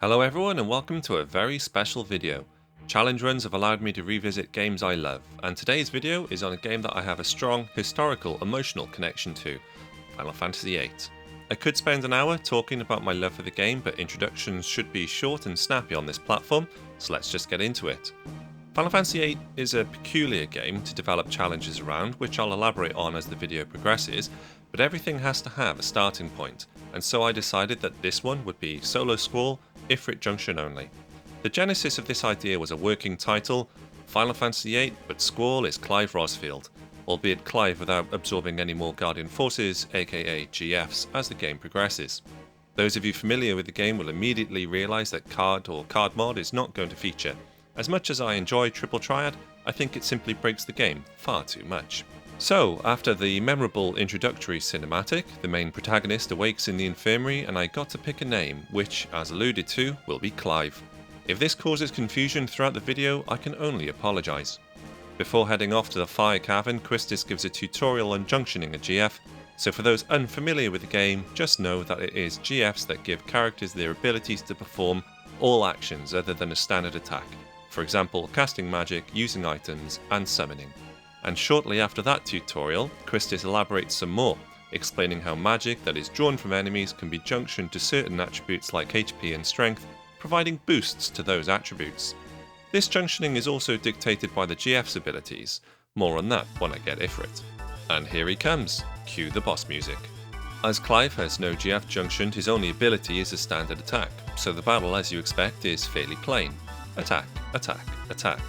Hello everyone and welcome to a very special video. Challenge runs have allowed me to revisit games I love, and today's video is on a game that I have a strong historical emotional connection to, Final Fantasy VIII. I could spend an hour talking about my love for the game, but introductions should be short and snappy on this platform, so let's just get into it. Final Fantasy VIII is a peculiar game to develop challenges around, which I'll elaborate on as the video progresses, but everything has to have a starting point, and so I decided that this one would be solo Squall Ifrit Junction only. The genesis of this idea was a working title, Final Fantasy VIII, but Squall is Clive Rosfield, albeit Clive without absorbing any more Guardian forces, aka GFs, as the game progresses. Those of you familiar with the game will immediately realise that card or card mod is not going to feature. As much as I enjoy Triple Triad, I think it simply breaks the game far too much. So, after the memorable introductory cinematic, the main protagonist awakes in the infirmary and I got to pick a name, which, as alluded to, will be Clive. If this causes confusion throughout the video, I can only apologise. Before heading off to the fire cavern, Quistis gives a tutorial on junctioning a GF, so for those unfamiliar with the game, just know that it is GFs that give characters their abilities to perform all actions other than a standard attack, for example casting magic, using items, and summoning. And shortly after that tutorial, Quistis elaborates some more, explaining how magic that is drawn from enemies can be junctioned to certain attributes like HP and strength, providing boosts to those attributes. This junctioning is also dictated by the GF's abilities, more on that when I get Ifrit. And here he comes, cue the boss music. As Clive has no GF junctioned, his only ability is a standard attack, so the battle as you expect is fairly plain. Attack, attack, attack.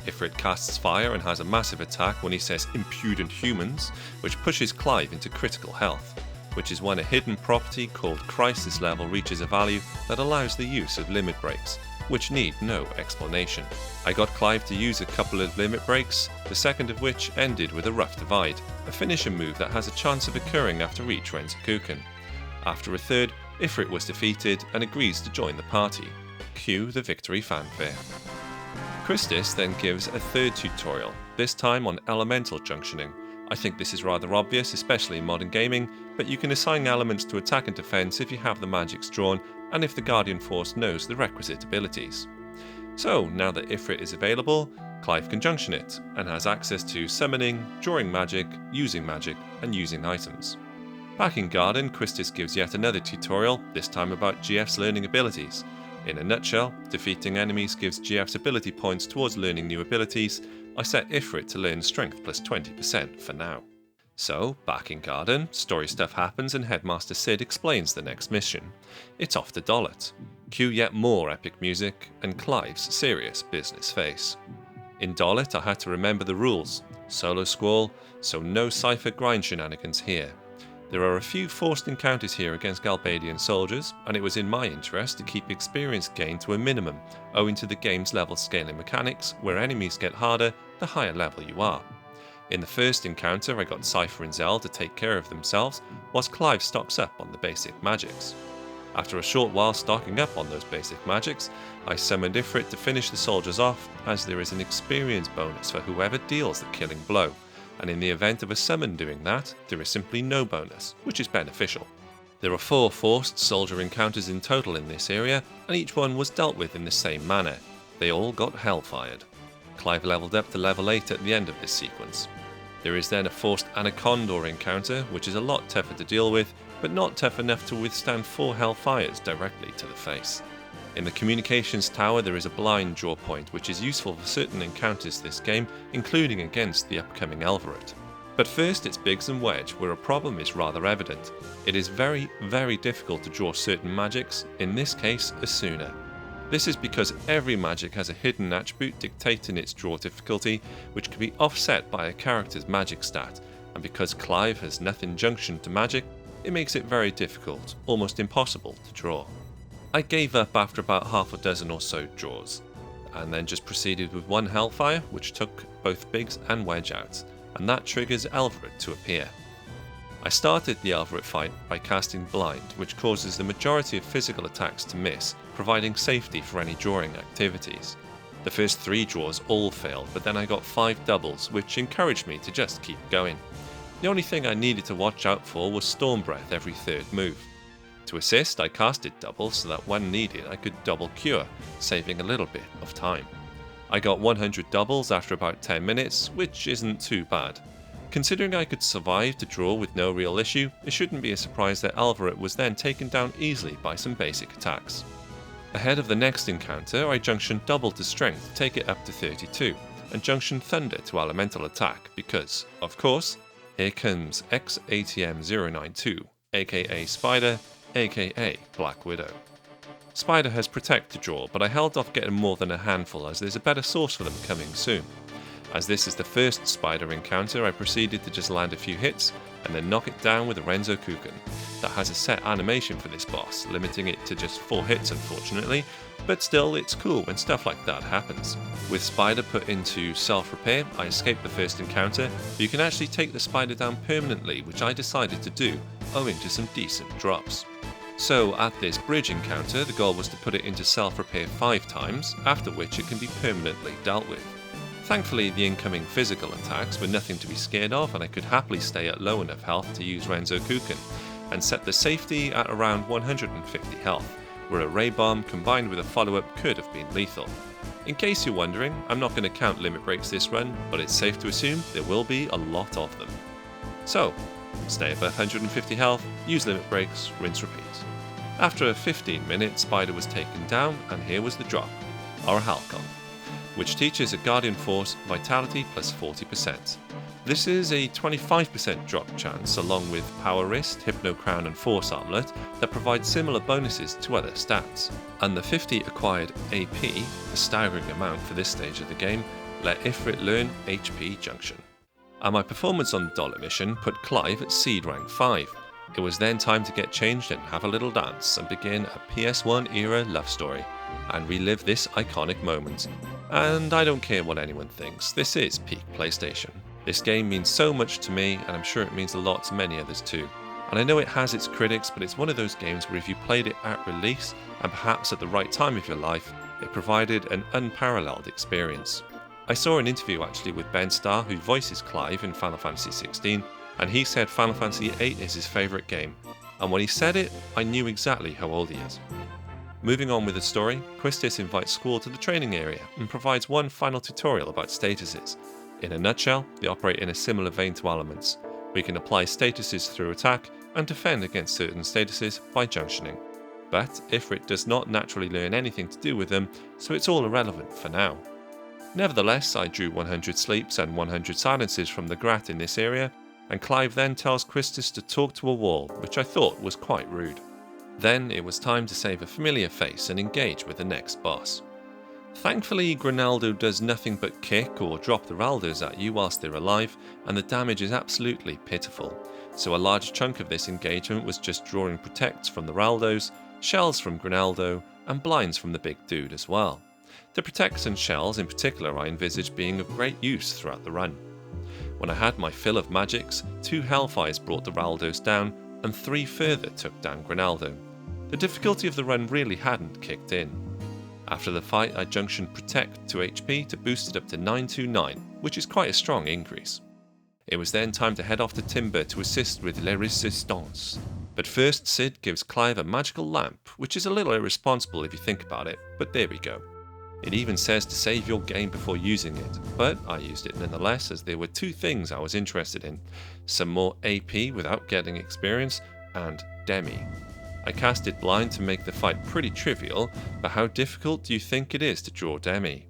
Ifrit casts fire and has a massive attack when he says impudent humans, which pushes Clive into critical health, which is when a hidden property called crisis level reaches a value that allows the use of limit breaks, which need no explanation. I got Clive to use a couple of limit breaks, the second of which ended with a rough divide, a finisher move that has a chance of occurring after each Renzokuken. After a third, Ifrit was defeated and agrees to join the party. Cue the victory fanfare. Quistis then gives a third tutorial, this time on elemental junctioning. I think this is rather obvious, especially in modern gaming, but you can assign elements to attack and defense if you have the magics drawn and if the Guardian Force knows the requisite abilities. So, now that Ifrit is available, Clive can junction it, and has access to summoning, drawing magic, and using items. Back in Garden, Quistis gives yet another tutorial, this time about GF's learning abilities. In a nutshell, defeating enemies gives GF's ability points towards learning new abilities. I set Ifrit to learn strength plus 20% for now. So, back in Garden, story stuff happens and Headmaster Cid explains the next mission. It's off to Dollet. Cue yet more epic music and Clive's serious business face. In Dollet I had to remember the rules. Solo Squall, so no Seifer grind shenanigans here. There are a few forced encounters here against Galbadian soldiers, and it was in my interest to keep experience gain to a minimum, owing to the game's level scaling mechanics, where enemies get harder the higher level you are. In the first encounter I got Seifer and Zell to take care of themselves, whilst Clive stocks up on the basic magics. After a short while stocking up on those basic magics, I summoned Ifrit to finish the soldiers off, as there is an experience bonus for whoever deals the killing blow. And in the event of a summon doing that, there is simply no bonus, which is beneficial. There are 4 forced soldier encounters in total in this area, and each one was dealt with in the same manner. They all got hellfired. Clive leveled up to level 8 at the end of this sequence. There is then a forced Anaconda encounter, which is a lot tougher to deal with, but not tough enough to withstand 4 hellfires directly to the face. In the communications tower there is a blind draw point, which is useful for certain encounters this game, including against the upcoming Elverett. But first it's Biggs and Wedge, where a problem is rather evident. It is very, very difficult to draw certain magics, in this case Asuna. This is because every magic has a hidden attribute dictating its draw difficulty, which can be offset by a character's magic stat, and because Clive has nothing junctioned to magic, it makes it very difficult, almost impossible to draw. I gave up after about half a dozen or so draws, and then just proceeded with 1 Hellfire, which took both Biggs and Wedge out, and that triggers Elverett to appear. I started the Elverett fight by casting Blind, which causes the majority of physical attacks to miss, providing safety for any drawing activities. The first 3 draws all failed, but then I got 5 doubles, which encouraged me to just keep going. The only thing I needed to watch out for was Storm Breath every 3rd move. To assist, I casted double so that when needed I could double cure, saving a little bit of time. I got 100 doubles after about 10 minutes, which isn't too bad. Considering I could survive to draw with no real issue, it shouldn't be a surprise that Alvaret was then taken down easily by some basic attacks. Ahead of the next encounter, I Junction doubled to strength to take it up to 32, and Junction Thunder to elemental attack because, of course, here comes XATM092, aka Spider, aka Black Widow. Spider has Protect to draw, but I held off getting more than a handful as there's a better source for them coming soon. As this is the first Spider encounter, I proceeded to just land a few hits and then knock it down with a Renzo Kuchen. That has a set animation for this boss, limiting it to just 4 hits unfortunately, but still it's cool when stuff like that happens. With Spider put into self-repair, I escaped the first encounter, but you can actually take the Spider down permanently, which I decided to do, owing to some decent drops. So at this bridge encounter, the goal was to put it into self-repair 5 times, after which it can be permanently dealt with. Thankfully, the incoming physical attacks were nothing to be scared of and I could happily stay at low enough health to use Renzo Kuchen, and set the safety at around 150 health, where a ray bomb combined with a follow-up could have been lethal. In case you're wondering, I'm not going to count limit breaks this run, but it's safe to assume there will be a lot of them. So, stay above 150 health, use limit breaks, rinse repeat. After a 15-minute, Spider was taken down, and here was the drop, our Halcon, which teaches a Guardian Force Vitality plus 40%. This is a 25% drop chance along with Power Wrist, Hypno Crown and Force Armlet that provide similar bonuses to other stats. And the 50 acquired AP, a staggering amount for this stage of the game, let Ifrit learn HP Junction. And my performance on the Dollet mission put Clive at Seed rank 5. It was then time to get changed and have a little dance and begin a PS1 era love story and relive this iconic moment. And I don't care what anyone thinks, this is peak PlayStation. This game means so much to me and I'm sure it means a lot to many others too. And I know it has its critics, but it's one of those games where if you played it at release and perhaps at the right time of your life, it provided an unparalleled experience. I saw an interview actually with Ben Starr, who voices Clive in Final Fantasy XVI, and he said Final Fantasy VIII is his favourite game, and when he said it, I knew exactly how old he is. Moving on with the story, Quistis invites Squall to the training area and provides one final tutorial about statuses. In a nutshell, they operate in a similar vein to elements. We can apply statuses through attack and defend against certain statuses by junctioning. But Ifrit does not naturally learn anything to do with them, so it's all irrelevant for now. Nevertheless, I drew 100 sleeps and 100 silences from the Grat in this area, and Clive then tells Quistis to talk to a wall, which I thought was quite rude. Then it was time to save a familiar face and engage with the next boss. Thankfully, Grinaldo does nothing but kick or drop the Raldos at you whilst they're alive, and the damage is absolutely pitiful. So a large chunk of this engagement was just drawing protects from the Raldos, shells from Grinaldo, and blinds from the big dude as well. The protects and shells in particular I envisaged being of great use throughout the run. When I had my fill of magics, 2 Hellfires brought the Raldos down, and 3 further took down Grinaldo. The difficulty of the run really hadn't kicked in. After the fight, I junctioned Protect to HP to boost it up to 929, which is quite a strong increase. It was then time to head off to Timber to assist with Les Resistance. But first, Sid gives Clive a magical lamp, which is a little irresponsible if you think about it, but there we go. It even says to save your game before using it, but I used it nonetheless as there were 2 things I was interested in. Some more AP without getting experience, and Demi. I casted Blind to make the fight pretty trivial, but how difficult do you think it is to draw Demi?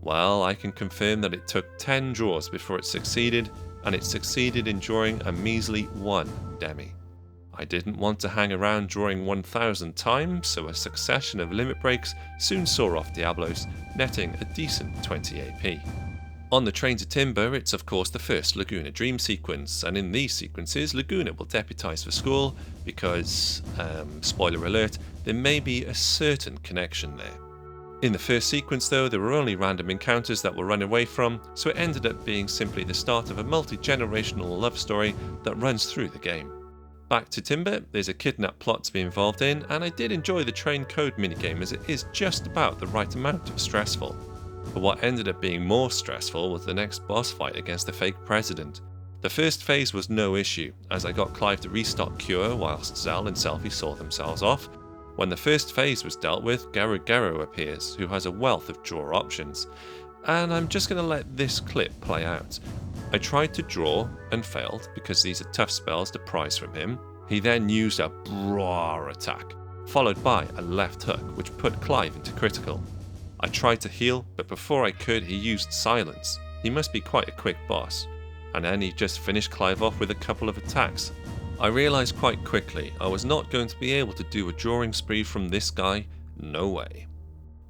Well, I can confirm that it took 10 draws before it succeeded, and it succeeded in drawing a measly 1 Demi. I didn't want to hang around drawing 1000 times, so a succession of limit breaks soon saw off Diablos, netting a decent 20 AP. On the train to Timber, it's of course the first Laguna Dream sequence, and in these sequences Laguna will deputise for Squall because, spoiler alert, there may be a certain connection there. In the first sequence though, there were only random encounters that we'll run away from, so it ended up being simply the start of a multi-generational love story that runs through the game. Back to Timber, there's a kidnap plot to be involved in, and I did enjoy the train code minigame as it is just about the right amount of stressful. But what ended up being more stressful was the next boss fight against the fake president. The first phase was no issue, as I got Clive to restock Cure whilst Zell and Selphie saw themselves off. When the first phase was dealt with, Gero appears, who has a wealth of draw options. And I'm just going to let this clip play out. I tried to draw and failed because these are tough spells to prize from him. He then used a Brawr attack, followed by a left hook which put Clive into critical. I tried to heal, but before I could he used silence. He must be quite a quick boss. And then he just finished Clive off with a couple of attacks. I realised quite quickly I was not going to be able to do a drawing spree from this guy, no way.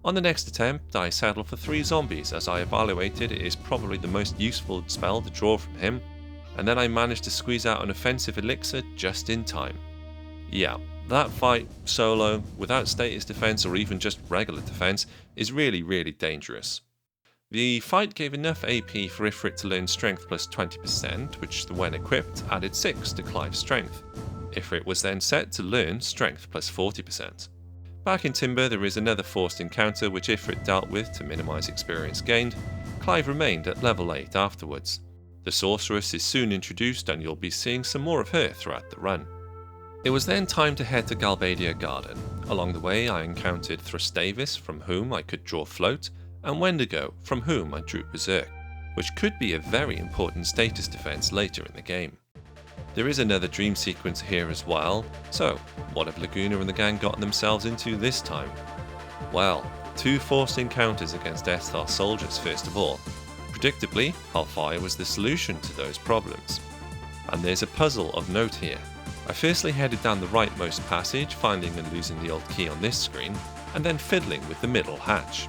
On the next attempt I settled for 3 zombies as I evaluated it is probably the most useful spell to draw from him, and then I managed to squeeze out an offensive elixir just in time. Yeah, that fight, solo, without status defense or even just regular defense, is really dangerous. The fight gave enough AP for Ifrit to learn strength plus 20%, which when equipped added 6 to Clive's strength. Ifrit was then set to learn strength plus 40%. Back in Timber there is another forced encounter which Ifrit dealt with to minimise experience gained. Clive remained at level 8 afterwards. The Sorceress is soon introduced and you'll be seeing some more of her throughout the run. It was then time to head to Galbadia Garden. Along the way I encountered Thrustavis, from whom I could draw Float, and Wendigo, from whom I drew Berserk, which could be a very important status defense later in the game. There is another dream sequence here as well, so what have Laguna and the gang gotten themselves into this time? Well, 2 forced encounters against Esthar soldiers first of all. Predictably, Hellfire was the solution to those problems. And there's a puzzle of note here. I firstly headed down the rightmost passage, finding and losing the old key on this screen, and then fiddling with the middle hatch.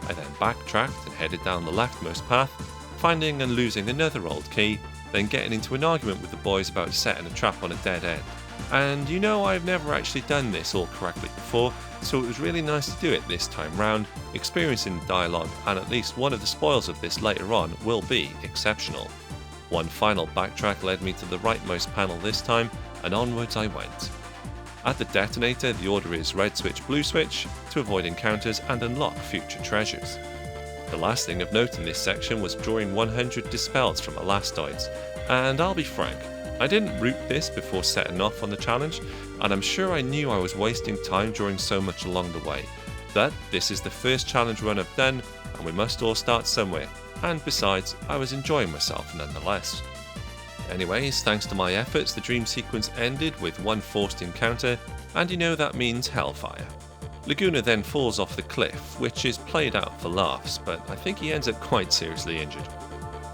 I then backtracked and headed down the leftmost path, finding and losing another old key, then getting into an argument with the boys about setting a trap on a dead end. And you know, I've never actually done this all correctly before, so it was really nice to do it this time round. Experiencing the dialogue and at least one of the spoils of this later on will be exceptional. One final backtrack led me to the rightmost panel this time, and onwards I went. At the detonator, the order is red switch, blue switch to avoid encounters and unlock future treasures. The last thing of note in this section was drawing 100 dispels from Elastoids, and I'll be frank, I didn't root this before setting off on the challenge, and I'm sure I knew I was wasting time drawing so much along the way. But this is the first challenge run I've done, and we must all start somewhere, and besides, I was enjoying myself nonetheless. Anyways, thanks to my efforts, the dream sequence ended with 1 forced encounter, and you know that means Hellfire. Laguna then falls off the cliff, which is played out for laughs, but I think he ends up quite seriously injured.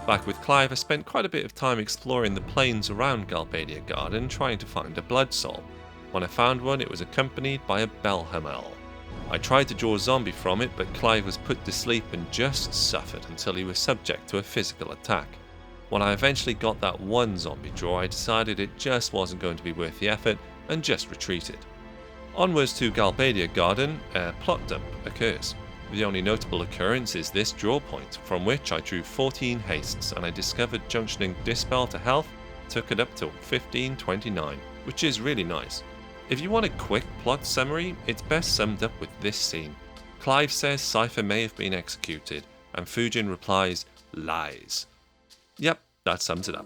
Back with Clive, I spent quite a bit of time exploring the plains around Galbadia Garden trying to find a blood soul. When I found one, it was accompanied by a Bahamut. I tried to draw a zombie from it, but Clive was put to sleep and just suffered until he was subject to a physical attack. When I eventually got that one zombie draw, I decided it just wasn't going to be worth the effort and just retreated. Onwards to Galbadia Garden, a plot dump occurs. The only notable occurrence is this draw point, from which I drew 14 hastes and I discovered junctioning Dispel to health took it up to 1529, which is really nice. If you want a quick plot summary, it's best summed up with this scene. Clive says Seifer may have been executed, and Fujin replies, lies. Yep, that sums it up.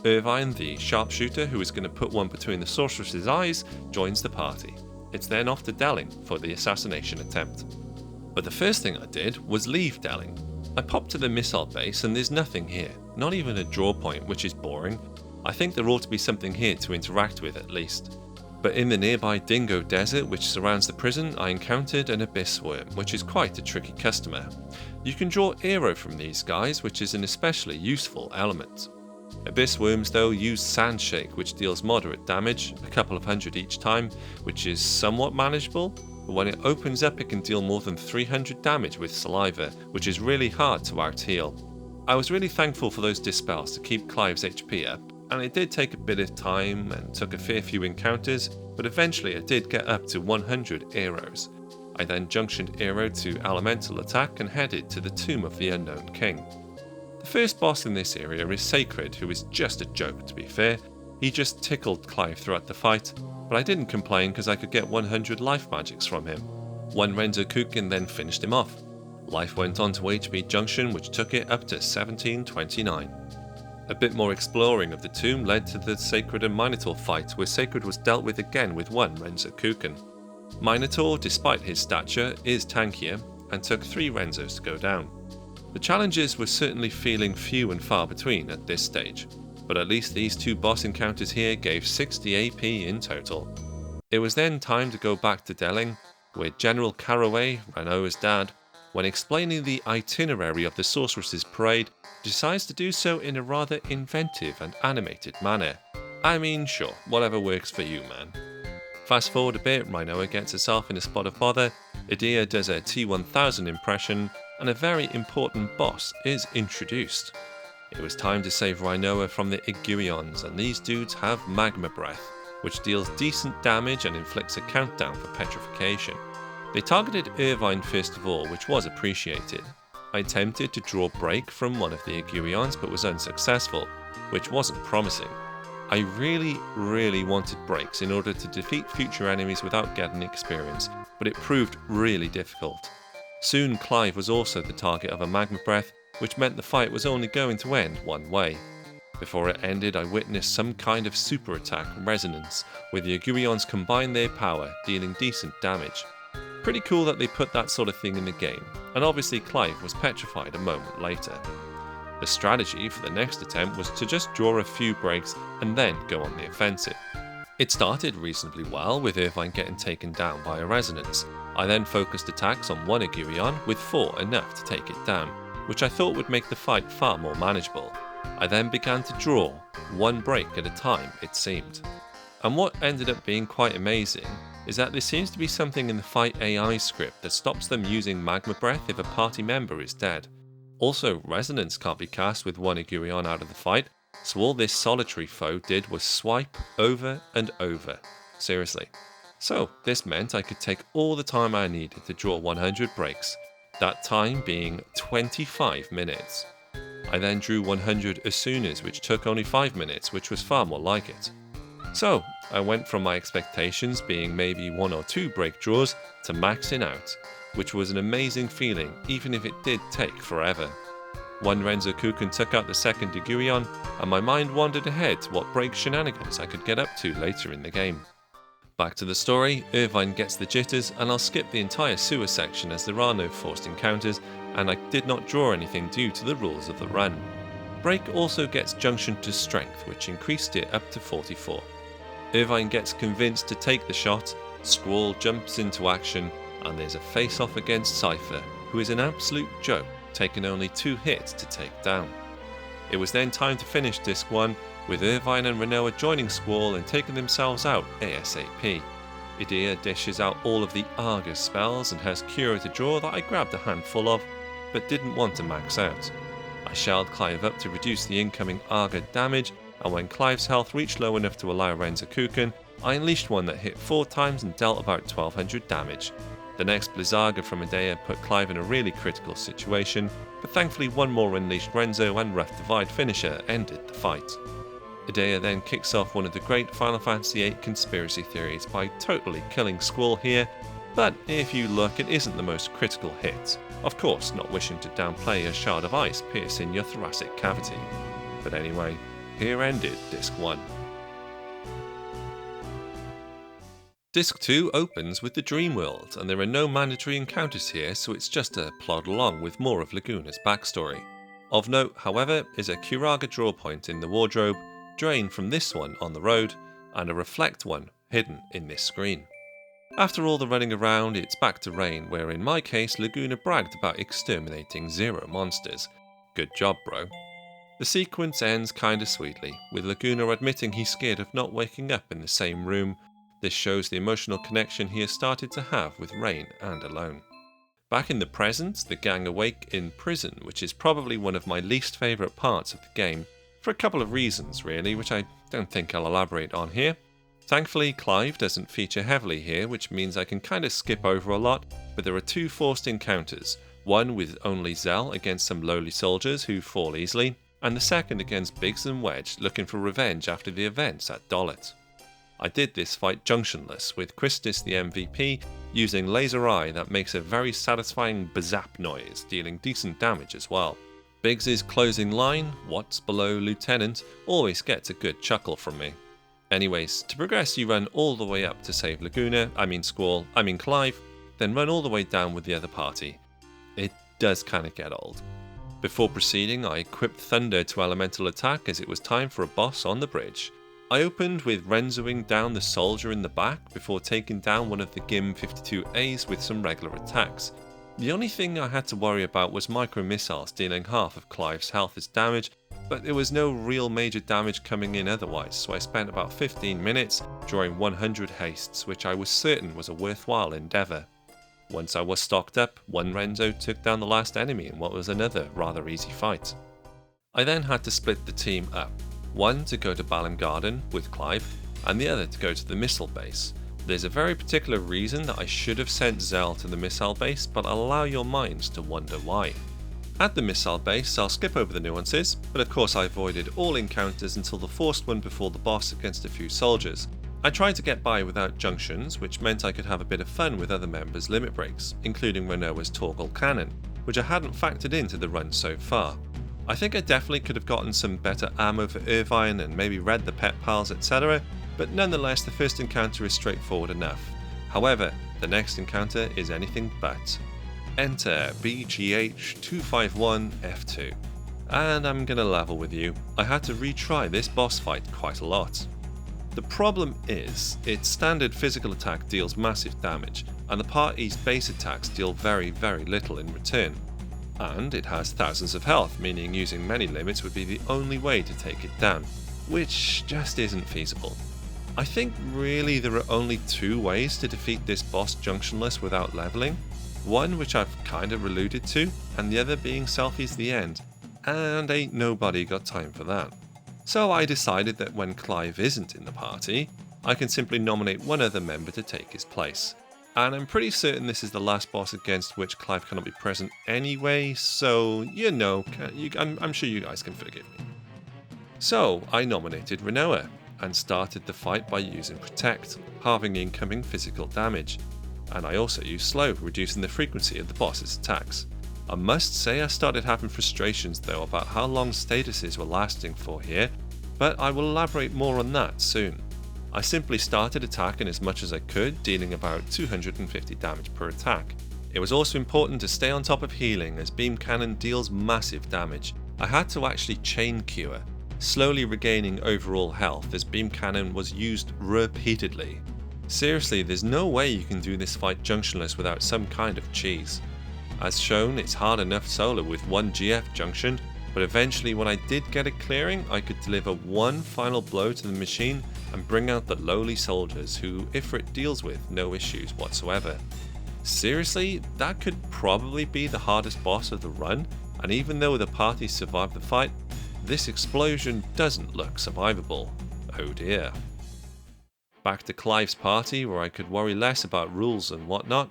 Irvine, the sharpshooter who is going to put one between the sorceress's eyes, joins the party. It's then off to Delling for the assassination attempt. But the first thing I did was leave Delling. I popped to the missile base and there's nothing here, not even a draw point, which is boring. I think there ought to be something here to interact with at least. But in the nearby Dingo Desert, which surrounds the prison, I encountered an Abyss Worm, which is quite a tricky customer. You can draw Aero from these guys, which is an especially useful element. Abyss Worms though use Sand Shake, which deals moderate damage, a couple of hundred each time, which is somewhat manageable, but when it opens up it can deal more than 300 damage with Saliva, which is really hard to out-heal. I was really thankful for those dispels to keep Clive's HP up, and it did take a bit of time and took a fair few encounters, but eventually I did get up to 100 arrows. I then junctioned Aero to Elemental Attack and headed to the Tomb of the Unknown King. The first boss in this area is Sacred, who is just a joke to be fair. He just tickled Clive throughout the fight, but I didn't complain because I could get 100 life magics from him. One Renzo Kukin then finished him off. Life went on to HP Junction, which took it up to 1729. A bit more exploring of the tomb led to the Sacred and Minotaur fight, where Sacred was dealt with again with one Renzo Kuken. Minotaur, despite his stature, is tankier and took 3 Renzos to go down. The challenges were certainly feeling few and far between at this stage, but at least these 2 boss encounters here gave 60 AP in total. It was then time to go back to Delling, where General Caraway, Ranoa's dad, when explaining the itinerary of the Sorceresses parade, decides to do so in a rather inventive and animated manner. I mean, sure, whatever works for you, man. Fast forward a bit, Rinoa gets herself in a spot of bother, Edea does a T-1000 impression, and a very important boss is introduced. It was time to save Rinoa from the Iguions, and these dudes have Magma Breath, which deals decent damage and inflicts a countdown for petrification. They targeted Irvine first of all, which was appreciated. I attempted to draw Break from one of the Iguions but was unsuccessful, which wasn't promising. I really wanted breaks in order to defeat future enemies without getting experience, but it proved really difficult. Soon Clive was also the target of a Magma Breath, which meant the fight was only going to end one way. Before it ended, I witnessed some kind of super attack resonance, where the Iguions combined their power, dealing decent damage. Pretty cool that they put that sort of thing in the game, and obviously Clive was petrified a moment later. The strategy for the next attempt was to just draw a few breaks and then go on the offensive. It started reasonably well, with Irvine getting taken down by a resonance. I then focused attacks on one Iguion, with 4 enough to take it down, which I thought would make the fight far more manageable. I then began to draw, 1 break at a time it seemed. And what ended up being quite amazing is that there seems to be something in the fight AI script that stops them using Magma Breath if a party member is dead. Also, Resonance can't be cast with one Iguion out of the fight, so all this solitary foe did was swipe over and over. Seriously. So, this meant I could take all the time I needed to draw 100 breaks, that time being 25 minutes. I then drew 100 Asunas, which took only 5 minutes, which was far more like it. So, I went from my expectations being maybe 1 or 2 break draws to maxing out, which was an amazing feeling even if it did take forever. One Renzo Kuken took out the second Iguion, and my mind wandered ahead to what break shenanigans I could get up to later in the game. Back to the story, Irvine gets the jitters, and I'll skip the entire sewer section as there are no forced encounters, and I did not draw anything due to the rules of the run. Break also gets junction to strength, which increased it up to 44. Irvine gets convinced to take the shot, Squall jumps into action, and there's a face-off against Seifer, who is an absolute joke, taking only 2 hits to take down. It was then time to finish Disc 1, with Irvine and Rinoa joining Squall and taking themselves out ASAP. Edea dishes out all of the Argus spells and has Cura to draw that I grabbed a handful of, but didn't want to max out. I shelled Clive up to reduce the incoming Arga damage, and when Clive's health reached low enough to allow Renzo Kuken, I unleashed one that hit 4 times and dealt about 1200 damage. The next Blizzaga from Edea put Clive in a really critical situation, but thankfully one more unleashed Renzo and Rough Divide finisher ended the fight. Edea then kicks off one of the great Final Fantasy VIII conspiracy theories by totally killing Squall here, but if you look, it isn't the most critical hit. Of course, not wishing to downplay a shard of ice piercing your thoracic cavity. But anyway, here ended Disc 1. Disc 2 opens with the Dream World, and there are no mandatory encounters here, so it's just a plod along with more of Laguna's backstory. Of note, however, is a Curaga draw point in the wardrobe, drain from this one on the road, and a reflect one hidden in this screen. After all the running around, it's back to rain, where in my case Laguna bragged about exterminating 0 monsters. Good job, bro. The sequence ends kinda sweetly, with Laguna admitting he's scared of not waking up in the same room. This shows the emotional connection he has started to have with Rain and Alone. Back in the present, the gang awake in prison, which is probably one of my least favourite parts of the game, for a couple of reasons really, which I don't think I'll elaborate on here. Thankfully, Clive doesn't feature heavily here, which means I can kinda skip over a lot, but there are 2 forced encounters, one with only Zell against some lowly soldiers who fall easily, and the second against Biggs and Wedge looking for revenge after the events at Dollet. I did this fight junctionless, with Christus the MVP using Laser Eye that makes a very satisfying bazap noise, dealing decent damage as well. Biggs's closing line, "What's below Lieutenant?" always gets a good chuckle from me. Anyways, to progress you run all the way up to save Squall, Clive, then run all the way down with the other party. It does kinda get old. Before proceeding, I equipped Thunder to elemental attack as it was time for a boss on the bridge. I opened with Renzoing down the soldier in the back before taking down one of the GIM 52As with some regular attacks. The only thing I had to worry about was micro missiles dealing half of Clive's health as damage, but there was no real major damage coming in otherwise, so I spent about 15 minutes drawing 100 hastes, which I was certain was a worthwhile endeavour. Once I was stocked up, one Renzo took down the last enemy in what was another rather easy fight. I then had to split the team up, one to go to Galbadia Garden with Clive, and the other to go to the missile base. There's a very particular reason that I should have sent Zell to the missile base, but I'll allow your minds to wonder why. At the missile base, I'll skip over the nuances, but of course I avoided all encounters until the forced one before the boss against a few soldiers. I tried to get by without junctions, which meant I could have a bit of fun with other members' limit breaks, including Renoa's Torgal cannon, which I hadn't factored into the run so far. I think I definitely could have gotten some better ammo for Irvine and maybe read the pet pals, etc, but nonetheless the first encounter is straightforward enough. However, the next encounter is anything but. Enter BGH251F2. And I'm gonna level with you, I had to retry this boss fight quite a lot. The problem is, its standard physical attack deals massive damage, and the party's base attacks deal very little in return. And it has thousands of health, meaning using many limits would be the only way to take it down, which just isn't feasible. I think really there are only two ways to defeat this boss junctionless without leveling, one which I've kinda alluded to, and the other being selfies the end, and ain't nobody got time for that. So I decided that when Clive isn't in the party, I can simply nominate one other member to take his place. And I'm pretty certain this is the last boss against which Clive cannot be present anyway, so I'm sure you guys can forgive me. So I nominated Renoa, and started the fight by using Protect, halving incoming physical damage. And I also used Slow, reducing the frequency of the boss's attacks. I must say I started having frustrations though about how long statuses were lasting for here, but I will elaborate more on that soon. I simply started attacking as much as I could, dealing about 250 damage per attack. It was also important to stay on top of healing as Beam Cannon deals massive damage. I had to actually chain cure, slowly regaining overall health as Beam Cannon was used repeatedly. Seriously, there's no way you can do this fight junctionless without some kind of cheese. As shown, it's hard enough solo with one GF junction, but eventually when I did get it clearing, I could deliver one final blow to the machine and bring out the lowly soldiers who Ifrit deals with no issues whatsoever. Seriously, that could probably be the hardest boss of the run, and even though the party survived the fight, this explosion doesn't look survivable. Oh dear. Back to Clive's party where I could worry less about rules and whatnot.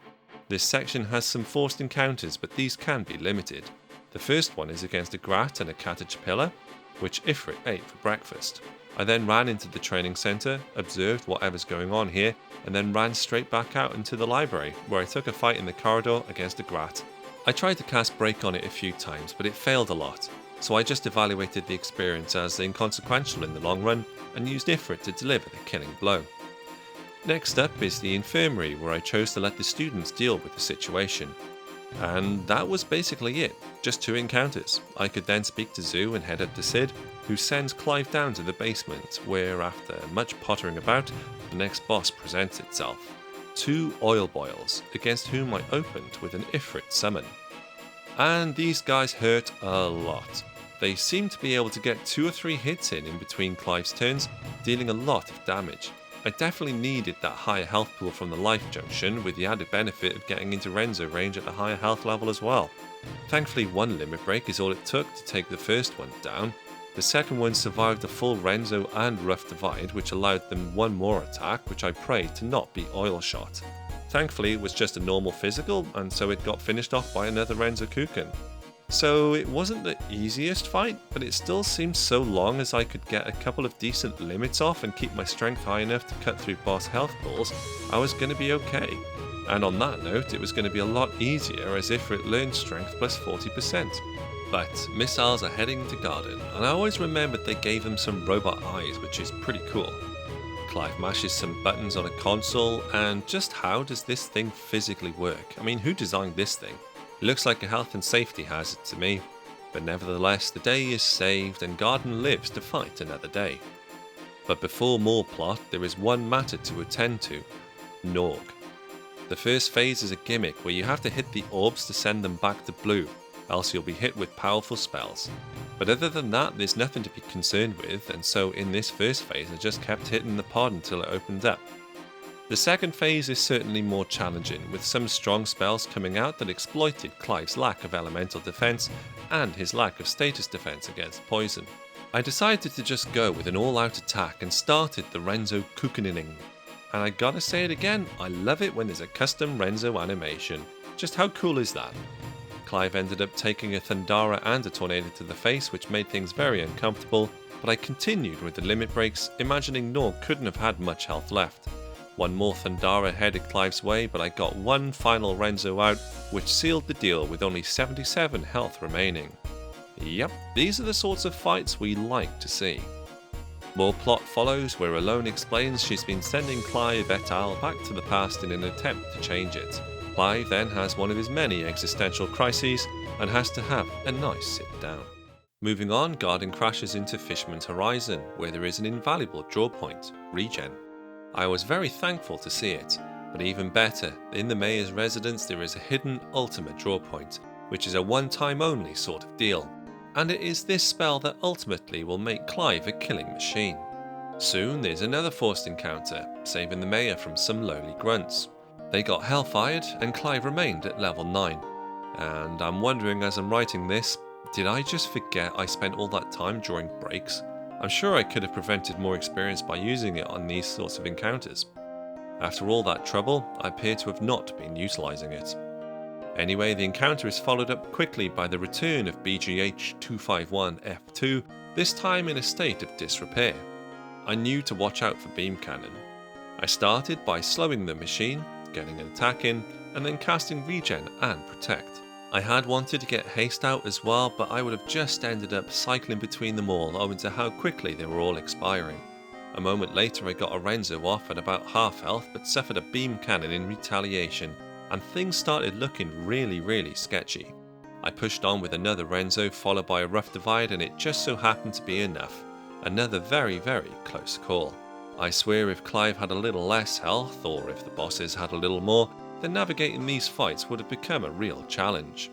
This section has some forced encounters, but these can be limited. The first one is against a Grat and a Caterpillar, which Ifrit ate for breakfast. I then ran into the training centre, observed whatever's going on here, and then ran straight back out into the library, where I took a fight in the corridor against a Grat. I tried to cast Break on it a few times, but it failed a lot, so I just evaluated the experience as inconsequential in the long run, and used Ifrit to deliver the killing blow. Next up is the infirmary, where I chose to let the students deal with the situation. And that was basically it, just 2 encounters. I could then speak to Zoo and head up to Sid, who sends Clive down to the basement, where after much pottering about, the next boss presents itself. 2 Oilboyles, against whom I opened with an Ifrit summon. And these guys hurt a lot. They seem to be able to get 2 or 3 hits in between Clive's turns, dealing a lot of damage. I definitely needed that higher health pool from the life junction, with the added benefit of getting into Renzo range at a higher health level as well. Thankfully 1 limit break is all it took to take the first one down. The second one survived a full Renzo and Rough Divide, which allowed them 1 more attack, which I prayed to not be oil shot. Thankfully it was just a normal physical, and so it got finished off by another Renzo Kuken. So it wasn't the easiest fight, but it still seemed so long as I could get a couple of decent limits off and keep my strength high enough to cut through boss health pools, I was going to be okay. And on that note, it was going to be a lot easier as Ifrit learned strength plus 40%. But missiles are heading to Garden, and I always remembered they gave them some robot eyes, which is pretty cool. Clive mashes some buttons on a console, and just how does this thing physically work? I mean, who designed this thing? It looks like a health and safety hazard to me, but nevertheless the day is saved and Garden lives to fight another day. But before more plot, there is one matter to attend to: Norg. The first phase is a gimmick where you have to hit the orbs to send them back to blue, else you'll be hit with powerful spells. But other than that, there's nothing to be concerned with, and so in this first phase I just kept hitting the pod until it opened up. The second phase is certainly more challenging, with some strong spells coming out that exploited Clive's lack of elemental defense and his lack of status defense against poison. I decided to just go with an all-out attack and started the Renzo Kukunening. And I gotta say it again, I love it when there's a custom Renzo animation. Just how cool is that? Clive ended up taking a Thundara and a Tornado to the face, which made things very uncomfortable, but I continued with the limit breaks, imagining Norg couldn't have had much health left. One more Thundara headed Clive's way, but I got one final Renzo out, which sealed the deal with only 77 health remaining. Yep, these are the sorts of fights we like to see. More plot follows, where Alone explains she's been sending Clive et al. Back to the past in an attempt to change it. Clive then has one of his many existential crises and has to have a nice sit down. Moving on, Garden crashes into Fisherman's Horizon, where there is an invaluable draw point, Raijin. I was very thankful to see it, but even better, in the mayor's residence there is a hidden ultimate draw point, which is a one-time only sort of deal. And it is this spell that ultimately will make Clive a killing machine. Soon there's another forced encounter, saving the mayor from some lowly grunts. They got hellfired and Clive remained at level 9. And I'm wondering as I'm writing this, did I just forget I spent all that time during breaks? I'm sure I could have prevented more experience by using it on these sorts of encounters. After all that trouble, I appear to have not been utilising it. Anyway, the encounter is followed up quickly by the return of BGH 251F2, this time in a state of disrepair. I knew to watch out for beam cannon. I started by slowing the machine, getting an attack in, and then casting regen and protect. I had wanted to get haste out as well, but I would have just ended up cycling between them all owing to how quickly they were all expiring. A moment later I got a Renzo off at about half health but suffered a beam cannon in retaliation, and things started looking really sketchy. I pushed on with another Renzo followed by a rough divide, and it just so happened to be enough. Another very close call. I swear if Clive had a little less health, or if the bosses had a little more, then navigating these fights would have become a real challenge.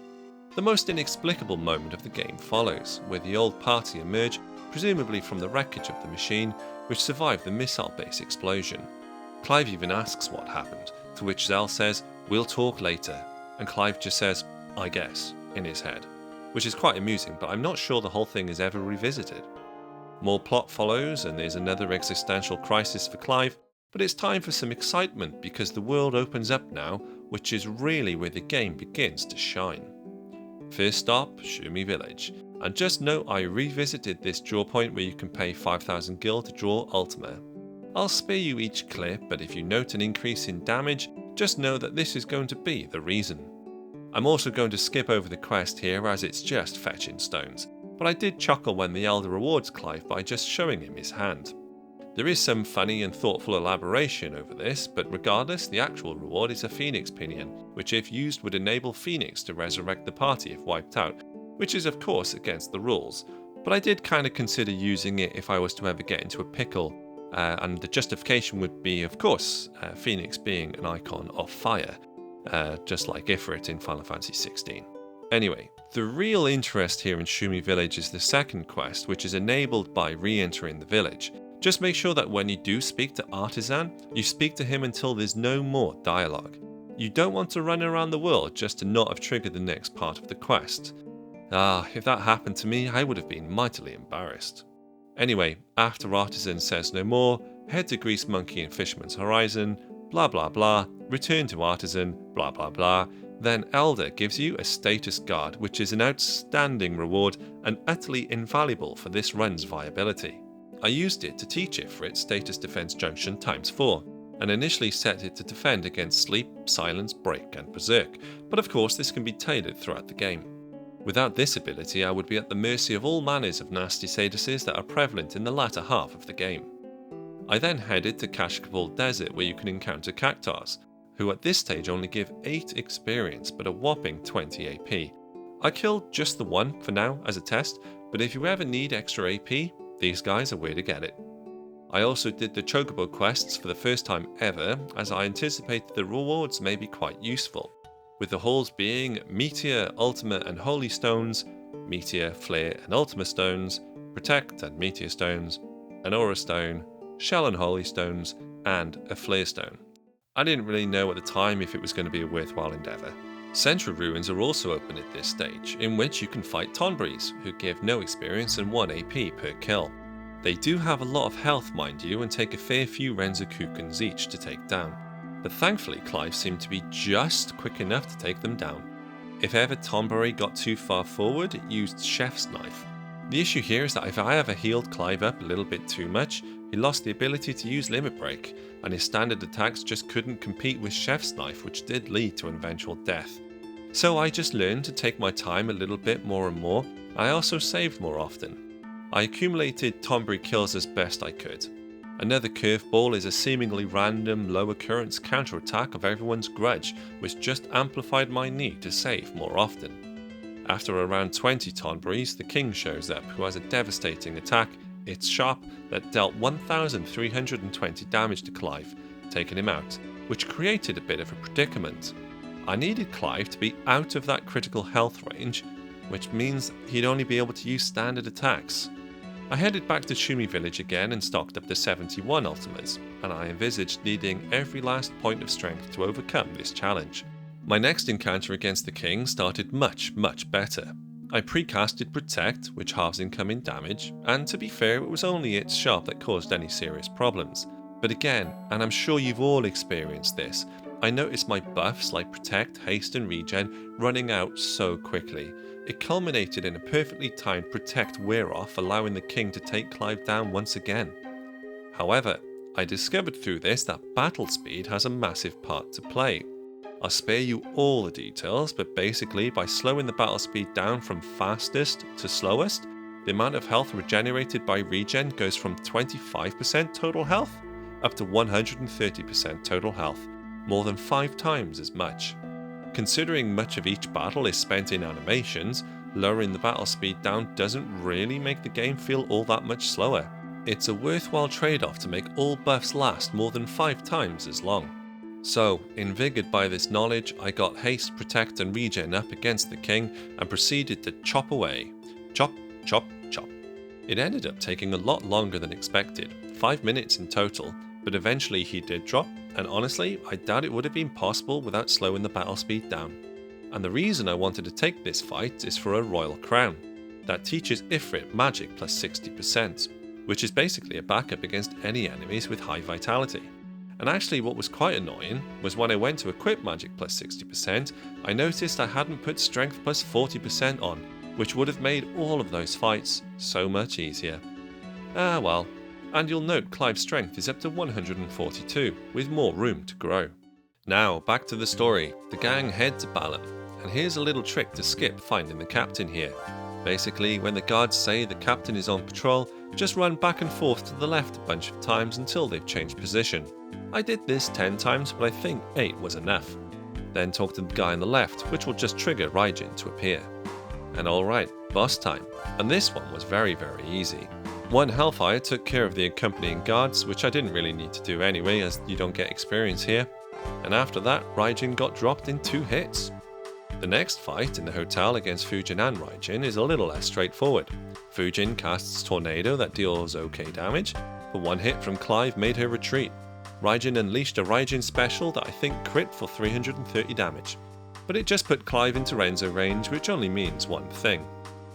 The most inexplicable moment of the game follows, where the old party emerge, presumably from the wreckage of the machine, which survived the missile base explosion. Clive even asks what happened, to which Zell says, "We'll talk later," and Clive just says, "I guess," in his head, which is quite amusing, but I'm not sure the whole thing is ever revisited. More plot follows, and there's another existential crisis for Clive, but it's time for some excitement because the world opens up now, which is really where the game begins to shine. First stop, Shumi Village, and just note I revisited this draw point where you can pay 5,000 gil to draw Ultima. I'll spare you each clip, but if you note an increase in damage, just know that this is going to be the reason. I'm also going to skip over the quest here as it's just fetching stones, but I did chuckle when the Elder rewards Clive by just showing him his hand. There is some funny and thoughtful elaboration over this, but regardless, the actual reward is a Phoenix Pinion, which if used would enable Phoenix to resurrect the party if wiped out, which is of course against the rules, but I did kind of consider using it if I was to ever get into a pickle, and the justification would be, of course, Phoenix being an icon of fire, just like Ifrit in Final Fantasy XVI. Anyway, the real interest here in Shumi Village is the second quest, which is enabled by re-entering the village. Just make sure that when you do speak to Artisan, you speak to him until there's no more dialogue. You don't want to run around the world just to not have triggered the next part of the quest. If that happened to me, I would have been mightily embarrassed. Anyway, after Artisan says no more, head to Grease Monkey and Fisherman's Horizon, blah blah blah, return to Artisan, blah blah blah, then Elder gives you a status guard, which is an outstanding reward and utterly invaluable for this run's viability. I used it to teach Ifrit Status Defense Junction ×4, and initially set it to defend against Sleep, Silence, Break and Berserk, but of course this can be tailored throughout the game. Without this ability, I would be at the mercy of all manners of nasty sadises that are prevalent in the latter half of the game. I then headed to Chocobo Desert where you can encounter Cactuars, who at this stage only give 8 experience but a whopping 20 AP. I killed just the one for now as a test, but if you ever need extra AP, these guys are where to get it. I also did the Chocobo quests for the first time ever, as I anticipated the rewards may be quite useful, with the hauls being Meteor, Ultimate and Holy Stones, Meteor, Flare and Ultimate Stones, Protect and Meteor Stones, an Aura Stone, Shell and Holy Stones, and a Flare Stone. I didn't really know at the time if it was going to be a worthwhile endeavour. Centra Ruins are also open at this stage, in which you can fight Tonberries, who give no experience and 1 AP per kill. They do have a lot of health, mind you, and take a fair few Renzakukens each to take down, but thankfully Clive seemed to be just quick enough to take them down. If ever Tonberry got too far forward, it used Chef's Knife. The issue here is that if I ever healed Clive up a little bit too much, he lost the ability to use Limit Break, and his standard attacks just couldn't compete with Chef's Knife, which did lead to an eventual death. So I just learned to take my time a little bit more and more. I also saved more often. I accumulated Tonberry kills as best I could. Another curveball is a seemingly random, low occurrence counterattack of everyone's grudge, which just amplified my need to save more often. After around 20 Tonberries, the king shows up, who has a devastating attack, It's Sharp, that dealt 1,320 damage to Clive, taking him out, which created a bit of a predicament. I needed Clive to be out of that critical health range, which means he'd only be able to use standard attacks. I headed back to Shumi Village again and stocked up to 71 ultimates, and I envisaged needing every last point of strength to overcome this challenge. My next encounter against the king started much better. I precasted Protect, which halves incoming damage, and to be fair, it was only its Sharp that caused any serious problems. But again, and I'm sure you've all experienced this, I noticed my buffs like Protect, Haste and Regen running out so quickly. It culminated in a perfectly timed Protect wear-off, allowing the king to take Clive down once again. However, I discovered through this that battle speed has a massive part to play. I'll spare you all the details, but basically by slowing the battle speed down from fastest to slowest, the amount of health regenerated by regen goes from 25% total health up to 130% total health, more than 5 times as much. Considering much of each battle is spent in animations, lowering the battle speed down doesn't really make the game feel all that much slower. It's a worthwhile trade-off to make all buffs last more than 5 times as long. So, invigorated by this knowledge, I got Haste, Protect and Regen up against the king and proceeded to chop away. Chop, chop, chop. It ended up taking a lot longer than expected, 5 minutes in total, but eventually he did drop, and honestly, I doubt it would have been possible without slowing the battle speed down. And the reason I wanted to take this fight is for a Royal Crown that teaches Ifrit magic plus 60%, which is basically a backup against any enemies with high vitality. And actually what was quite annoying was when I went to equip magic plus 60%, I noticed I hadn't put strength plus 40% on, which would have made all of those fights so much easier. Ah well, and you'll note Clive's strength is up to 142, with more room to grow. Now back to the story. The gang head to Balamb, and here's a little trick to skip finding the captain here. Basically, when the guards say the captain is on patrol, just run back and forth to the left a bunch of times until they've changed position. I did this 10 times, but I think 8 was enough. Then talk to the guy on the left, which will just trigger Raijin to appear. And alright, boss time. And this one was very easy. One Hellfire took care of the accompanying guards, which I didn't really need to do anyway, as you don't get experience here. And after that, Raijin got dropped in 2 hits. The next fight in the hotel against Fujin and Raijin is a little less straightforward. Fujin casts Tornado that deals okay damage, but 1 hit from Clive made her retreat. Raijin unleashed a Raijin special that I think crit for 330 damage. But it just put Clive into Renzo range, which only means one thing.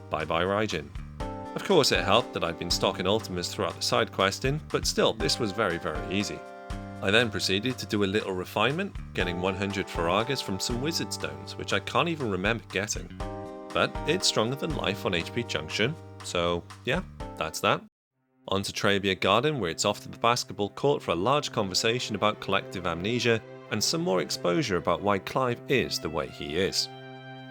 Bye bye Raijin. Of course it helped that I'd been stocking ultimates throughout the side questing, but still this was very easy. I then proceeded to do a little refinement, getting 100 Faragas from some wizard stones, which I can't even remember getting. But it's stronger than life on HP Junction, so yeah, that's that. On to Galbadia Garden, where it's off to the basketball court for a large conversation about collective amnesia and some more exposure about why Clive is the way he is.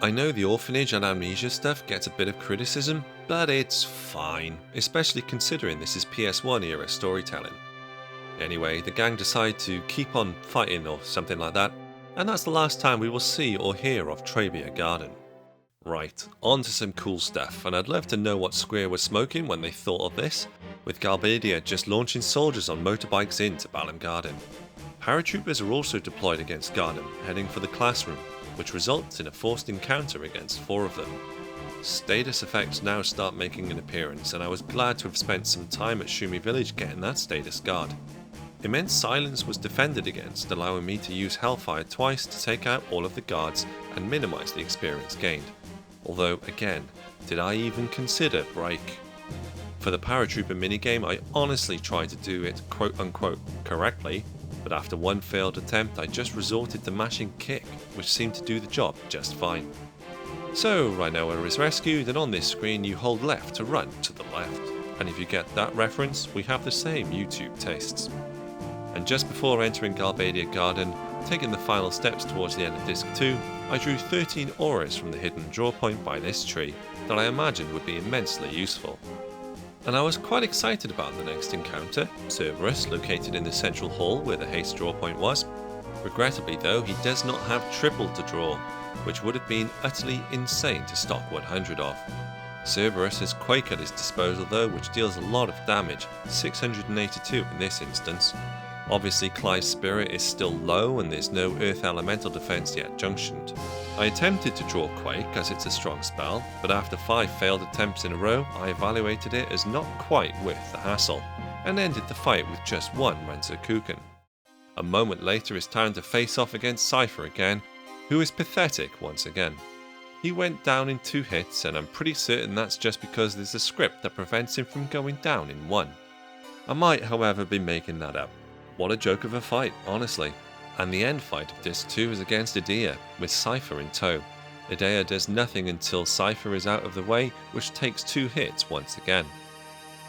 I know the orphanage and amnesia stuff gets a bit of criticism, but it's fine, especially considering this is PS1 era storytelling. Anyway, the gang decide to keep on fighting or something like that, and that's the last time we will see or hear of Trabia Garden. Right, on to some cool stuff, and I'd love to know what Square was smoking when they thought of this, with Galbadia just launching soldiers on motorbikes into Balamb Garden. Paratroopers are also deployed against Garden, heading for the classroom, which results in a forced encounter against 4 of them. Status effects now start making an appearance, and I was glad to have spent some time at Shumi Village getting that status guard. Immense Silence was defended against, allowing me to use Hellfire twice to take out all of the guards and minimise the experience gained. Although, again, did I even consider Break? For the Paratrooper minigame, I honestly tried to do it quote-unquote correctly, but after one failed attempt I just resorted to mashing Kick, which seemed to do the job just fine. So, Rhinoa is rescued, and on this screen you hold left to run to the left, and if you get that reference, we have the same YouTube tastes. And just before entering Galbadia Garden, taking the final steps towards the end of Disc 2, I drew 13 auras from the hidden draw point by this tree that I imagined would be immensely useful. And I was quite excited about the next encounter, Cerberus, located in the central hall where the haste draw point was. Regrettably though, he does not have triple to draw, which would have been utterly insane to stock 100 of. Cerberus has Quake at his disposal though, which deals a lot of damage, 682 in this instance. Obviously Clive's spirit is still low and there's no earth elemental defense yet junctioned. I attempted to draw Quake as it's a strong spell, but after 5 failed attempts in a row I evaluated it as not quite worth the hassle, and ended the fight with just 1 Renzokuken. A moment later it's time to face off against Seifer again, who is pathetic once again. He went down in 2 hits, and I'm pretty certain that's just because there's a script that prevents him from going down in 1. I might however be making that up. What a joke of a fight, honestly. And the end fight of Disc 2 is against Edea, with Seifer in tow. Edea does nothing until Seifer is out of the way, which takes 2 hits once again.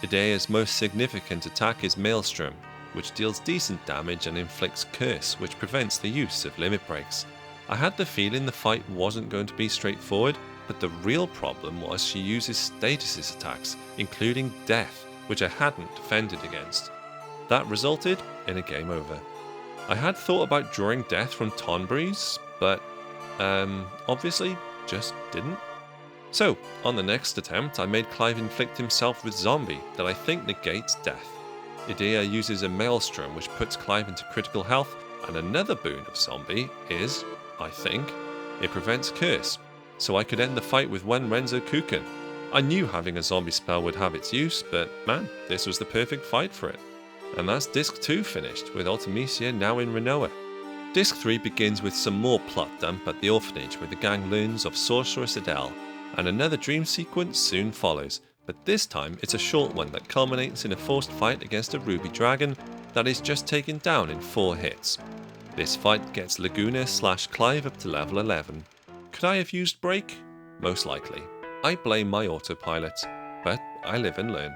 Edea's most significant attack is Maelstrom, which deals decent damage and inflicts Curse, which prevents the use of limit breaks. I had the feeling the fight wasn't going to be straightforward, but the real problem was she uses status attacks, including Death, which I hadn't defended against. That resulted in a game over. I had thought about drawing Death from Tonbreeze, but obviously just didn't. So, on the next attempt, I made Clive inflict himself with Zombie that I think negates Death. Edea uses a Maelstrom which puts Clive into critical health, and another boon of Zombie is, I think, it prevents Curse, so I could end the fight with 1 Renzokuken. I knew having a zombie spell would have its use, but man, this was the perfect fight for it. And that's Disc 2 finished, with Ultimecia now in Rhinoa. Disc 3 begins with some more plot dump at the orphanage where the gang learns of Sorceress Adel, and another dream sequence soon follows, but this time it's a short one that culminates in a forced fight against a ruby dragon that is just taken down in 4 hits. This fight gets Laguna/Clive up to level 11. Could I have used Break? Most likely. I blame my autopilot, but I live and learn.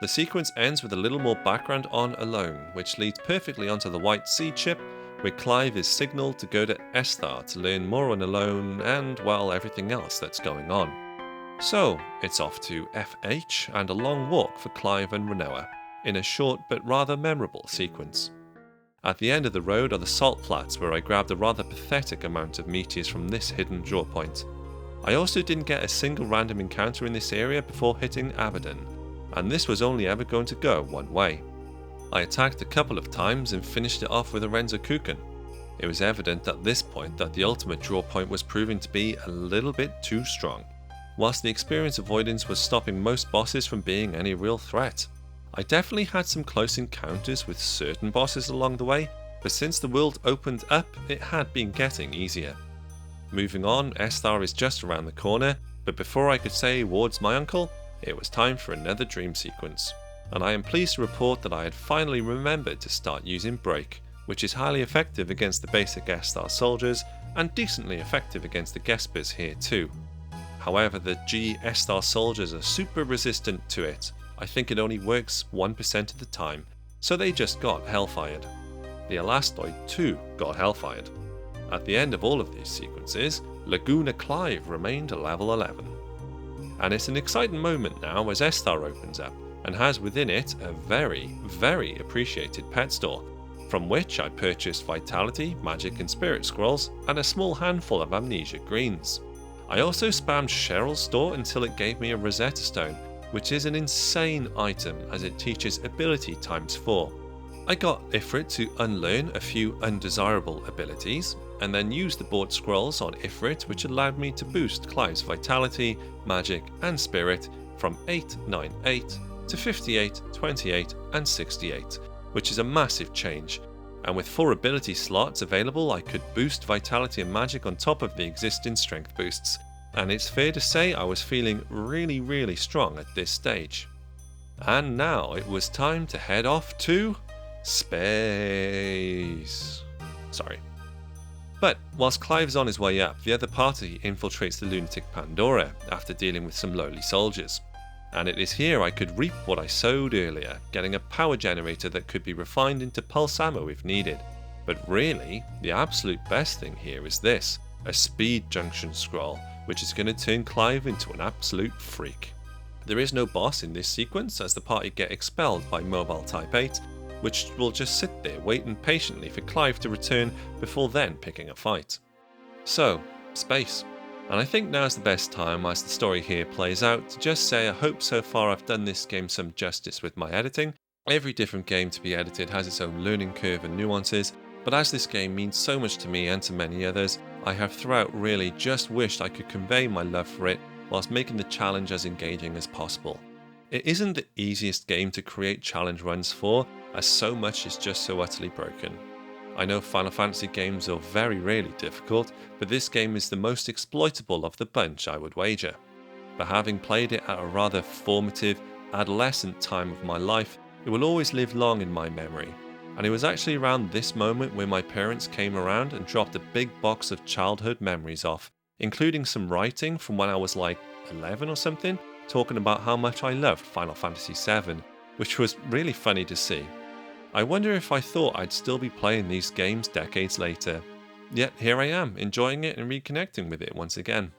The sequence ends with a little more background on Alone, which leads perfectly onto the White Seed ship, where Clive is signalled to go to Esthar to learn more on Alone and, well, everything else that's going on. So, it's off to FH and a long walk for Clive and Rhinoa, in a short but rather memorable sequence. At the end of the road are the salt flats where I grabbed a rather pathetic amount of meteors from this hidden draw point. I also didn't get a single random encounter in this area before hitting Abaddon, and this was only ever going to go one way. I attacked a couple of times and finished it off with a Renzokuken. It was evident at this point that the ultimate draw point was proving to be a little bit too strong, whilst the experience avoidance was stopping most bosses from being any real threat. I definitely had some close encounters with certain bosses along the way, but since the world opened up, it had been getting easier. Moving on, Esthar is just around the corner, but before I could say "Ward's my uncle," it was time for another dream sequence. And I am pleased to report that I had finally remembered to start using Break, which is highly effective against the basic Esthar soldiers, and decently effective against the Gespers here too. However, the G Esthar soldiers are super resistant to it. I think it only works 1% of the time, so they just got hellfired. The Elastoid too got hellfired. At the end of all of these sequences, Laguna Clive remained a level 11. And it's an exciting moment now as Esthar opens up, and has within it a very, very appreciated pet store, from which I purchased Vitality, Magic and Spirit Scrolls, and a small handful of Amnesia Greens. I also spammed Cheryl's store until it gave me a Rosetta Stone, which is an insane item as it teaches ability times 4. I got Ifrit to unlearn a few undesirable abilities, and then used the bought scrolls on Ifrit, which allowed me to boost Clive's Vitality, Magic and Spirit from 8, 9, 8 to 58, 28 and 68, which is a massive change. And with 4 ability slots available, I could boost Vitality and Magic on top of the existing strength boosts. And it's fair to say I was feeling really strong at this stage. And now it was time to head off to space. Sorry. But whilst Clive's on his way up, the other party infiltrates the Lunatic Pandora after dealing with some lowly soldiers. And it is here I could reap what I sowed earlier, getting a power generator that could be refined into pulse ammo if needed. But really, the absolute best thing here is this, a speed junction scroll, which is going to turn Clive into an absolute freak. There is no boss in this sequence as the party get expelled by Mobile Type 8, which will just sit there waiting patiently for Clive to return before then picking a fight. So, space. And I think now's the best time as the story here plays out to just say I hope so far I've done this game some justice with my editing. Every different game to be edited has its own learning curve and nuances, but as this game means so much to me and to many others, I have throughout really just wished I could convey my love for it whilst making the challenge as engaging as possible. It isn't the easiest game to create challenge runs for, as so much is just so utterly broken. I know Final Fantasy games are very rarely difficult, but this game is the most exploitable of the bunch, I would wager. But having played it at a rather formative, adolescent time of my life, it will always live long in my memory. And it was actually around this moment where my parents came around and dropped a big box of childhood memories off, including some writing from when I was like 11 or something, talking about how much I loved Final Fantasy VII, which was really funny to see. I wonder if I thought I'd still be playing these games decades later. Yet here I am, enjoying it and reconnecting with it once again.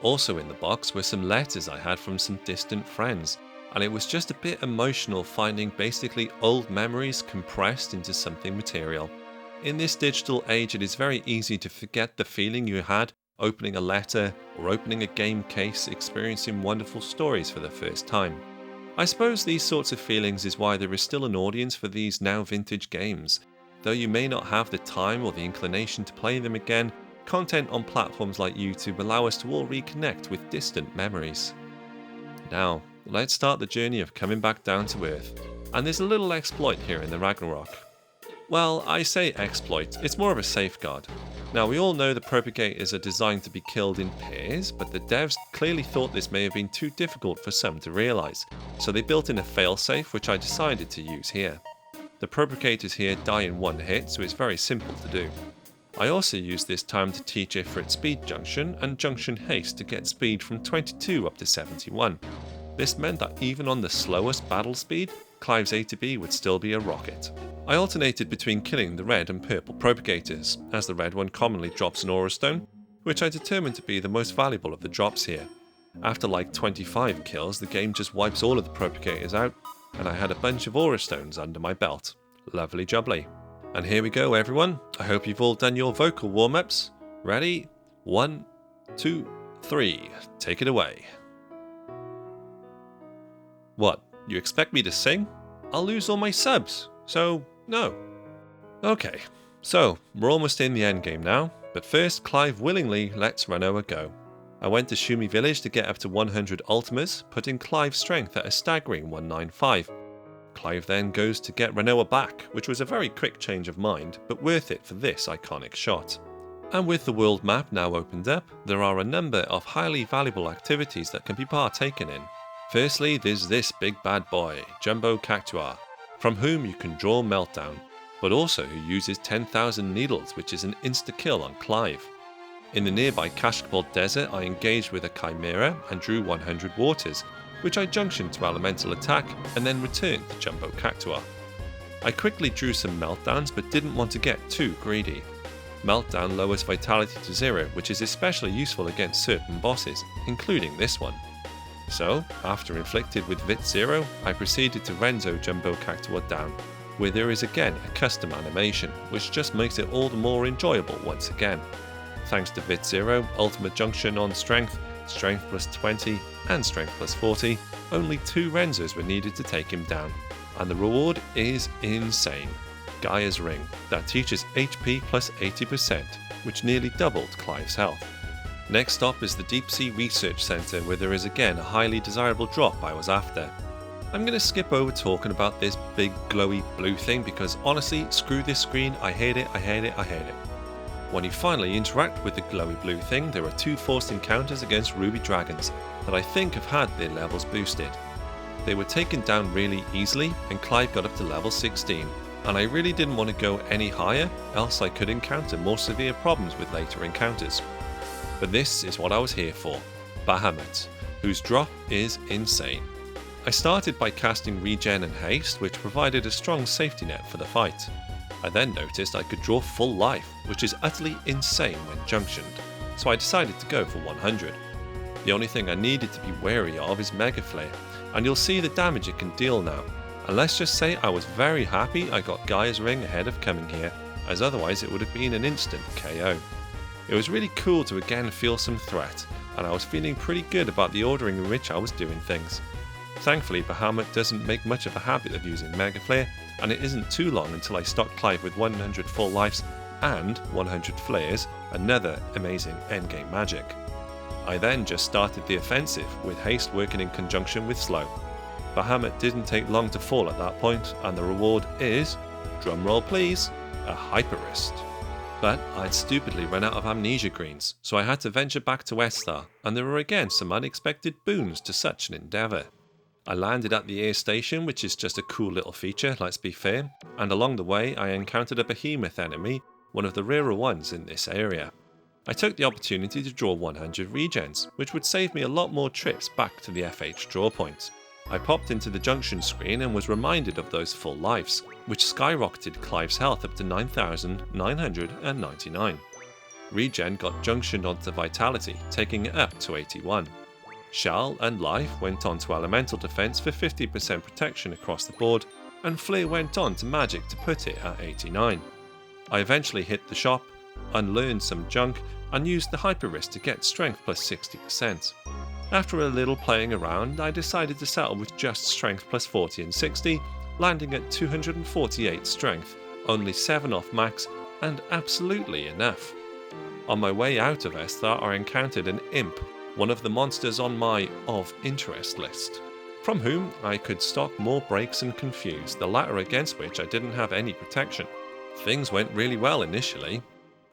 Also in the box were some letters I had from some distant friends, and it was just a bit emotional finding basically old memories compressed into something material. In this digital age, it is very easy to forget the feeling you had opening a letter or opening a game case, experiencing wonderful stories for the first time. I suppose these sorts of feelings is why there is still an audience for these now vintage games. Though you may not have the time or the inclination to play them again, content on platforms like YouTube allow us to all reconnect with distant memories. Now, let's start the journey of coming back down to Earth. And there's a little exploit here in the Ragnarok. Well, I say exploit, it's more of a safeguard. Now, we all know the propagators are designed to be killed in pairs, but the devs clearly thought this may have been too difficult for some to realise, so they built in a failsafe which I decided to use here. The propagators here die in one hit, so it's very simple to do. I also used this time to teach Ifrit Speed Junction and Junction Haste to get speed from 22 up to 71. This meant that even on the slowest battle speed, Clive's A to B would still be a rocket. I alternated between killing the red and purple propagators, as the red one commonly drops an aura stone, which I determined to be the most valuable of the drops here. After like 25 kills, the game just wipes all of the propagators out, and I had a bunch of aura stones under my belt. Lovely jubbly. And here we go everyone, I hope you've all done your vocal warm-ups. Ready? 1, 2, 3, take it away. What, you expect me to sing? I'll lose all my subs, so no. Okay, so we're almost in the endgame now, but first Clive willingly lets Renoa go. I went to Shumi Village to get up to 100 Ultimas, putting Clive's strength at a staggering 195. Clive then goes to get Renoa back, which was a very quick change of mind, but worth it for this iconic shot. And with the world map now opened up, there are a number of highly valuable activities that can be partaken in. Firstly, there's this big bad boy, Jumbo Cactuar, from whom you can draw Meltdown, but also who uses 10,000 needles, which is an insta-kill on Clive. In the nearby Kashkapol Desert, I engaged with a Chimera and drew 100 waters, which I junctioned to elemental attack and then returned to Jumbo Cactuar. I quickly drew some Meltdowns but didn't want to get too greedy. Meltdown lowers vitality to 0, which is especially useful against certain bosses, including this one. So, after inflicted with VIII, I proceeded to Renzo Jumbo Cactuar down, where there is again a custom animation, which just makes it all the more enjoyable once again. Thanks to VIII, Ultimate Junction on Strength, Strength plus 20 and Strength plus 40, only 2 Renzos were needed to take him down, and the reward is insane. Gaia's Ring, that teaches HP plus 80%, which nearly doubled Clive's health. Next stop is the Deep Sea Research Centre, where there is again a highly desirable drop I was after. I'm going to skip over talking about this big glowy blue thing because honestly, screw this screen, I hate it, I hate it, I hate it. When you finally interact with the glowy blue thing, there are 2 forced encounters against ruby dragons that I think have had their levels boosted. They were taken down really easily and Clive got up to level 16, and I really didn't want to go any higher, else I could encounter more severe problems with later encounters. But this is what I was here for, Bahamut, whose drop is insane. I started by casting Regen and Haste, which provided a strong safety net for the fight. I then noticed I could draw full life, which is utterly insane when junctioned, so I decided to go for 100. The only thing I needed to be wary of is Mega Flare, and you'll see the damage it can deal now. And let's just say I was very happy I got Gaia's Ring ahead of coming here, as otherwise it would have been an instant KO. It was really cool to again feel some threat, and I was feeling pretty good about the ordering in which I was doing things. Thankfully, Bahamut doesn't make much of a habit of using Mega Flare, and it isn't too long until I stock Clive with 100 full lives and 100 flares, another amazing endgame magic. I then just started the offensive, with Haste working in conjunction with Slow. Bahamut didn't take long to fall at that point, and the reward is, drumroll please, a Hyper Wrist. But I'd stupidly run out of amnesia greens, so I had to venture back to Esthar, and there were again some unexpected boons to such an endeavour. I landed at the air station, which is just a cool little feature, let's be fair, and along the way I encountered a behemoth enemy, one of the rarer ones in this area. I took the opportunity to draw 100 regens, which would save me a lot more trips back to the FH draw point. I popped into the junction screen and was reminded of those full lives, which skyrocketed Clive's health up to 9,999. Regen got junctioned onto Vitality, taking it up to 81. Shell and Life went on to Elemental Defense for 50% protection across the board, and Flare went on to Magic to put it at 89. I eventually hit the shop, unlearned some junk, and used the Hyper Wrist to get Strength plus 60%. After a little playing around, I decided to settle with just Strength plus 40 and 60, landing at 248 Strength, only 7 off max, and absolutely enough. On my way out of Esthar, I encountered an Imp, one of the monsters on my of interest list, from whom I could stock more breaks and confuse, the latter against which I didn't have any protection. Things went really well initially.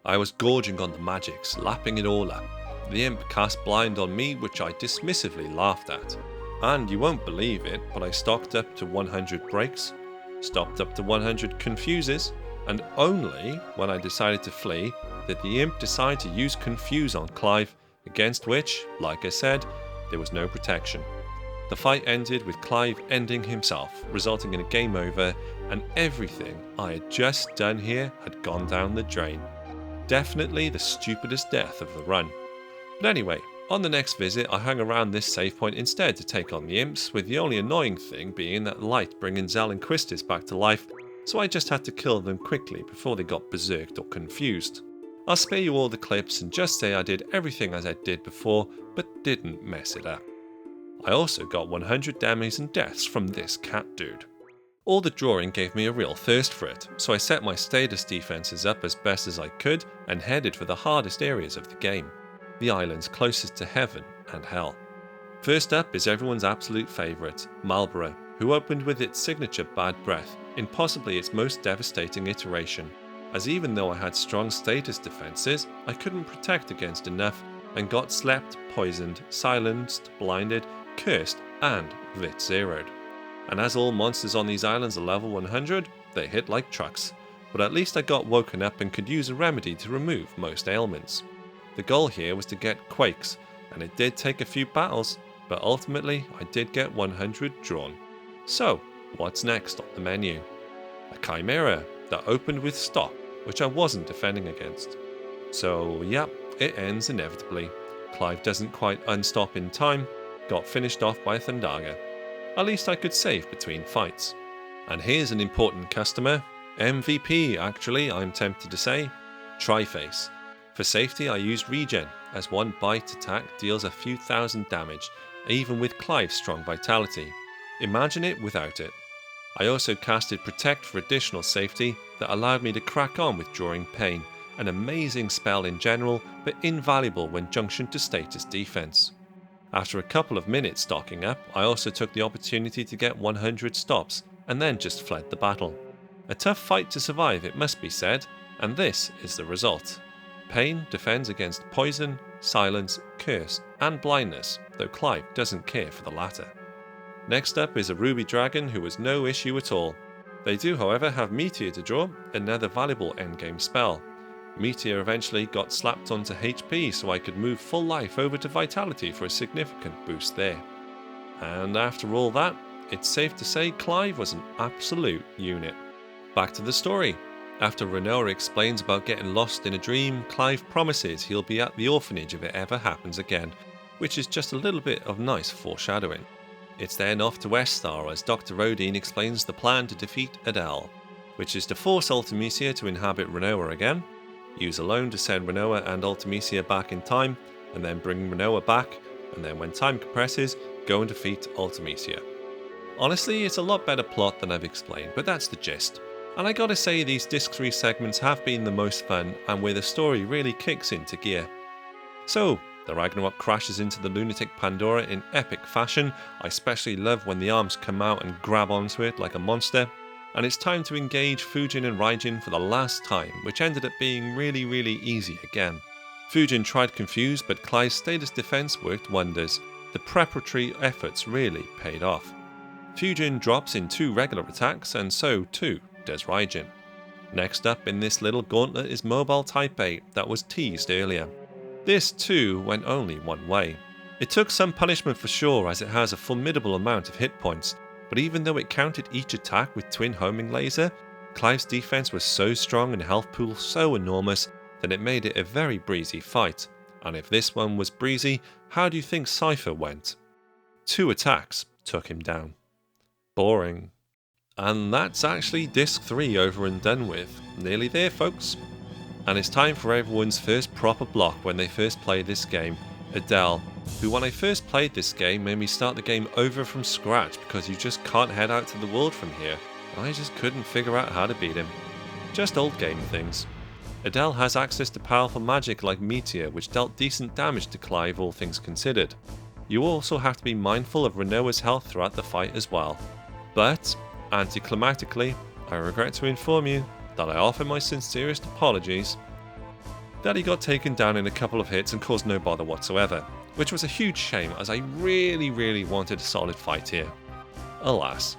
I was gorging on the magics, lapping it all up. The Imp cast Blind on me, which I dismissively laughed at. And you won't believe it, but I stocked up to 100 breaks, stocked up to 100 confuses, and only when I decided to flee did the Imp decide to use Confuse on Clive, against which, like I said, there was no protection. The fight ended with Clive ending himself, resulting in a game over, and everything I had just done here had gone down the drain. Definitely the stupidest death of the run. But anyway, on the next visit I hung around this save point instead to take on the Imps, with the only annoying thing being that light bringing Zell and Quistis back to life, so I just had to kill them quickly before they got berserked or confused. I'll spare you all the clips and just say I did everything as I did before, but didn't mess it up. I also got 100 damage and deaths from this cat dude. All the drawing gave me a real thirst for it, so I set my status defenses up as best as I could and headed for the hardest areas of the game, the islands closest to heaven and hell. First up is everyone's absolute favourite, Marlborough, who opened with its signature Bad Breath, in possibly its most devastating iteration, as even though I had strong status defences, I couldn't protect against enough and got slept, poisoned, silenced, blinded, cursed and VIII. And as all monsters on these islands are level 100, they hit like trucks, but at least I got woken up and could use a remedy to remove most ailments. The goal here was to get Quakes, and it did take a few battles, but ultimately I did get 100 drawn. So, what's next on the menu? A Chimera that opened with Stop, which I wasn't defending against. So yeah, it ends inevitably. Clive doesn't quite unstop in time, got finished off by Thundaga. At least I could save between fights. And here's an important customer, MVP actually I'm tempted to say, Triface. For safety I used regen, as one bite attack deals a few thousand damage, even with Clive's strong vitality. Imagine it without it. I also casted Protect for additional safety that allowed me to crack on with Drawing Pain, an amazing spell in general, but invaluable when junctioned to status defense. After a couple of minutes stocking up, I also took the opportunity to get 100 stops, and then just fled the battle. A tough fight to survive, it must be said, and this is the result. Pain defends against poison, silence, curse, and blindness, though Clive doesn't care for the latter. Next up is a Ruby Dragon who was no issue at all. They do however have Meteor to draw, another valuable endgame spell. Meteor eventually got slapped onto HP so I could move full life over to Vitality for a significant boost there. And after all that, it's safe to say Clive was an absolute unit. Back to the story. After Rinoa explains about getting lost in a dream, Clive promises he'll be at the orphanage if it ever happens again, which is just a little bit of nice foreshadowing. It's then off to Esthar as Dr. Rodin explains the plan to defeat Adel, which is to force Ultimecia to inhabit Rinoa again, use alone to send Rinoa and Ultimecia back in time, and then bring Rinoa back, and then when time compresses, go and defeat Ultimecia. Honestly, it's a lot better plot than I've explained, but that's the gist. And I gotta say these Disc 3 segments have been the most fun and where the story really kicks into gear. So, the Ragnarok crashes into the Lunatic Pandora in epic fashion. I especially love when the arms come out and grab onto it like a monster. And it's time to engage Fujin and Raijin for the last time, which ended up being really easy again. Fujin tried Confuse, but Clive's status defense worked wonders. The preparatory efforts really paid off. Fujin drops in 2 regular attacks, and so too does Raijin. Next up in this little gauntlet is Mobile Type 8 that was teased earlier. This too went only one way. It took some punishment for sure as it has a formidable amount of hit points, but even though it countered each attack with twin homing laser, Clive's defense was so strong and health pool so enormous that it made it a very breezy fight. And if this one was breezy, how do you think Seifer went? 2 attacks took him down. Boring. And that's actually Disc 3 over and done with. Nearly there, folks. And it's time for everyone's first proper block when they first play this game, Adel, who when I first played this game made me start the game over from scratch because you just can't head out to the world from here. I just couldn't figure out how to beat him. Just old game things. Adel has access to powerful magic like Meteor, which dealt decent damage to Clive all things considered. You also have to be mindful of Rinoa's health throughout the fight as well. But, anticlimactically, I regret to inform you that I offer my sincerest apologies that he got taken down in a couple of hits and caused no bother whatsoever, which was a huge shame as I really wanted a solid fight here. Alas.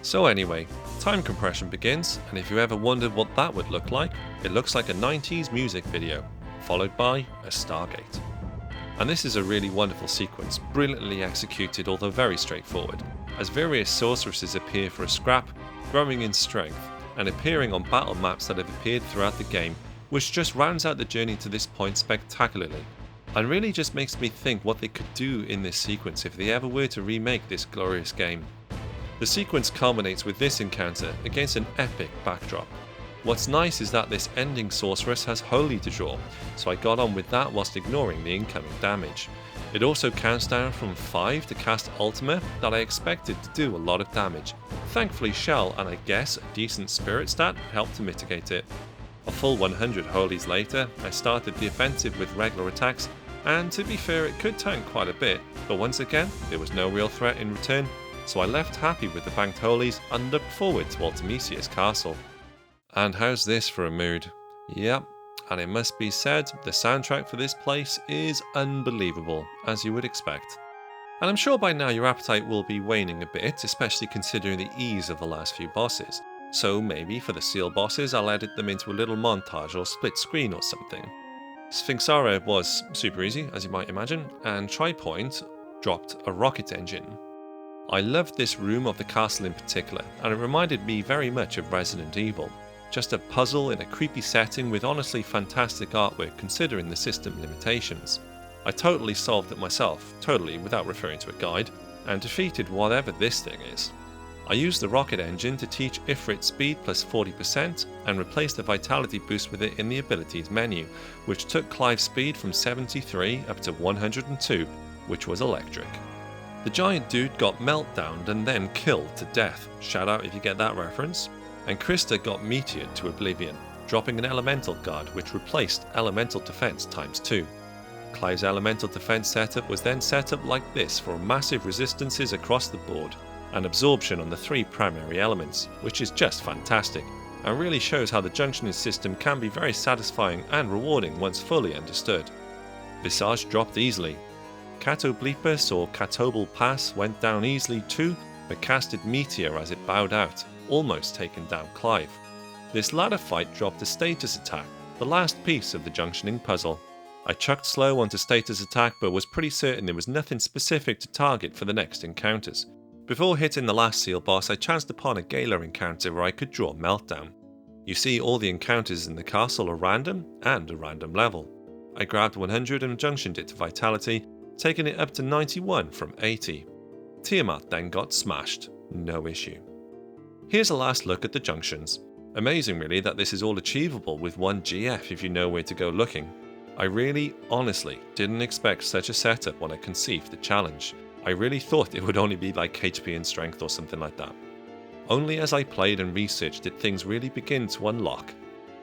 So anyway, time compression begins, and if you ever wondered what that would look like, it looks like a 90s music video, followed by a Stargate. And this is a really wonderful sequence, brilliantly executed although very straightforward, as various sorceresses appear for a scrap, growing in strength, and appearing on battle maps that have appeared throughout the game, which just rounds out the journey to this point spectacularly, and really just makes me think what they could do in this sequence if they ever were to remake this glorious game. The sequence culminates with this encounter against an epic backdrop. What's nice is that this ending sorceress has Holy to draw, so I got on with that whilst ignoring the incoming damage. It also counts down from 5 to cast Ultima that I expected to do a lot of damage. Thankfully Shell and I guess a decent spirit stat helped to mitigate it. A full 100 Holies later, I started the offensive with regular attacks, and to be fair it could tank quite a bit, but once again there was no real threat in return, so I left happy with the banked Holies and looked forward to Ultimecia's castle. And how's this for a mood? Yep, and it must be said, the soundtrack for this place is unbelievable, as you would expect. And I'm sure by now your appetite will be waning a bit, especially considering the ease of the last few bosses. So maybe for the seal bosses I'll edit them into a little montage or split screen or something. Sphinxara was super easy, as you might imagine, and Tripoint dropped a rocket engine. I loved this room of the castle in particular, and it reminded me very much of Resident Evil. Just a puzzle in a creepy setting with honestly fantastic artwork considering the system limitations. I totally solved it myself, totally without referring to a guide, and defeated whatever this thing is. I used the rocket engine to teach Ifrit speed plus 40% and replaced the vitality boost with it in the abilities menu, which took Clive's speed from 73 up to 102, which was electric. The giant dude got meltdowned and then killed to death, shout out if you get that reference, and Krista got meteored to oblivion, dropping an elemental guard which replaced elemental defense times 2. Clive's elemental defense setup was then set up like this for massive resistances across the board, and absorption on the 3 primary elements, which is just fantastic, and really shows how the junctioning system can be very satisfying and rewarding once fully understood. Visage dropped easily. Catobleepus or Catobal Pass went down easily too, but casted Meteor as it bowed out, almost taking down Clive. This latter fight dropped a status attack, the last piece of the junctioning puzzle. I chucked slow onto status attack but was pretty certain there was nothing specific to target for the next encounters. Before hitting the last seal boss, I chanced upon a Gala encounter where I could draw Meltdown. You see, all the encounters in the castle are random and a random level. I grabbed 100 and junctioned it to Vitality, taking it up to 91 from 80. Tiamat then got smashed, no issue. Here's a last look at the junctions. Amazing really that this is all achievable with 1 GF if you know where to go looking. I really, honestly, didn't expect such a setup when I conceived the challenge. I really thought it would only be like HP and strength or something like that. Only as I played and researched did things really begin to unlock.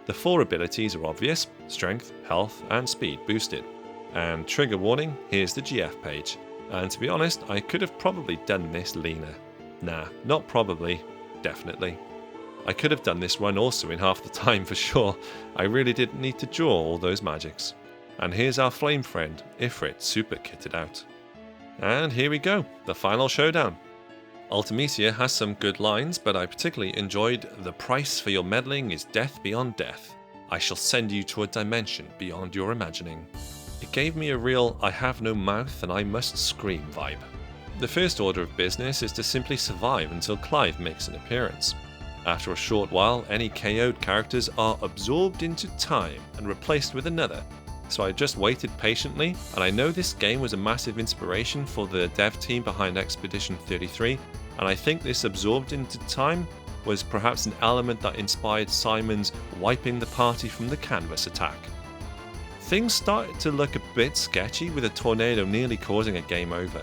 The 4 abilities are obvious: strength, health and speed boosted. And trigger warning, here's the GF page. And to be honest, I could have probably done this leaner. Nah, not probably, definitely. I could have done this run also in half the time for sure. I really didn't need to draw all those magics. And here's our flame friend, Ifrit, super kitted out. And here we go, the final showdown. Ultimecia has some good lines, but I particularly enjoyed "The price for your meddling is death beyond death. I shall send you to a dimension beyond your imagining." It gave me a real "I have no mouth and I must scream" vibe. The first order of business is to simply survive until Clive makes an appearance. After a short while, any KO'd characters are absorbed into time and replaced with another. So I just waited patiently, and I know this game was a massive inspiration for the dev team behind Expedition 33, and I think this absorbed into time was perhaps an element that inspired Simon's wiping the party from the canvas attack. Things started to look a bit sketchy with a tornado nearly causing a game over.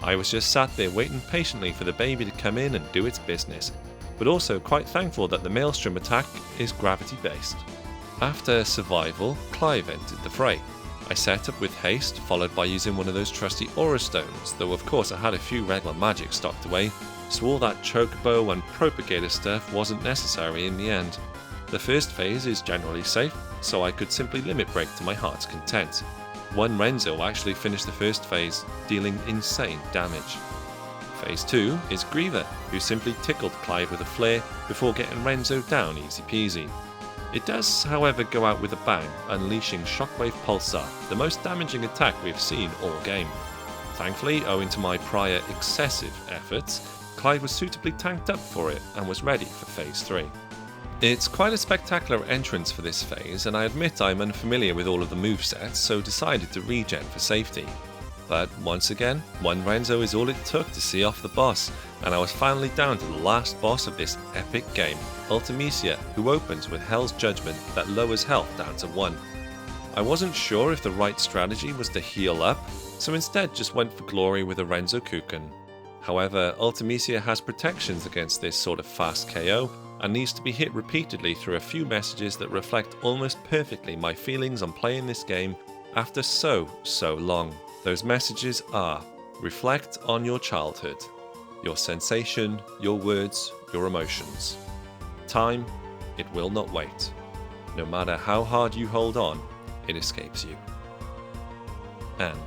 I was just sat there waiting patiently for the baby to come in and do its business, but also quite thankful that the Maelstrom attack is gravity based. After survival, Clive entered the fray. I set up with haste, followed by using one of those trusty aura stones, though of course I had a few regular magic stocked away, so all that chocobo and propagator stuff wasn't necessary in the end. The first phase is generally safe, so I could simply limit break to my heart's content. One Renzo actually finished the first phase, dealing insane damage. Phase 2 is Griever, who simply tickled Clive with a flare before getting Renzo down easy peasy. It does, however, go out with a bang, unleashing Shockwave Pulsar, the most damaging attack we've seen all game. Thankfully, owing to my prior excessive efforts, Clive was suitably tanked up for it and was ready for Phase 3. It's quite a spectacular entrance for this phase, and I admit I'm unfamiliar with all of the movesets, so decided to regen for safety. But once again, 1 Renzo is all it took to see off the boss, and I was finally down to the last boss of this epic game, Ultimecia, who opens with Hell's Judgment that lowers health down to 1. I wasn't sure if the right strategy was to heal up, so instead just went for glory with a Renzo Kuken. However, Ultimecia has protections against this sort of fast KO, and needs to be hit repeatedly through a few messages that reflect almost perfectly my feelings on playing this game after so long. Those messages are: reflect on your childhood, your sensation, your words, your emotions. Time, it will not wait. No matter how hard you hold on, it escapes you. And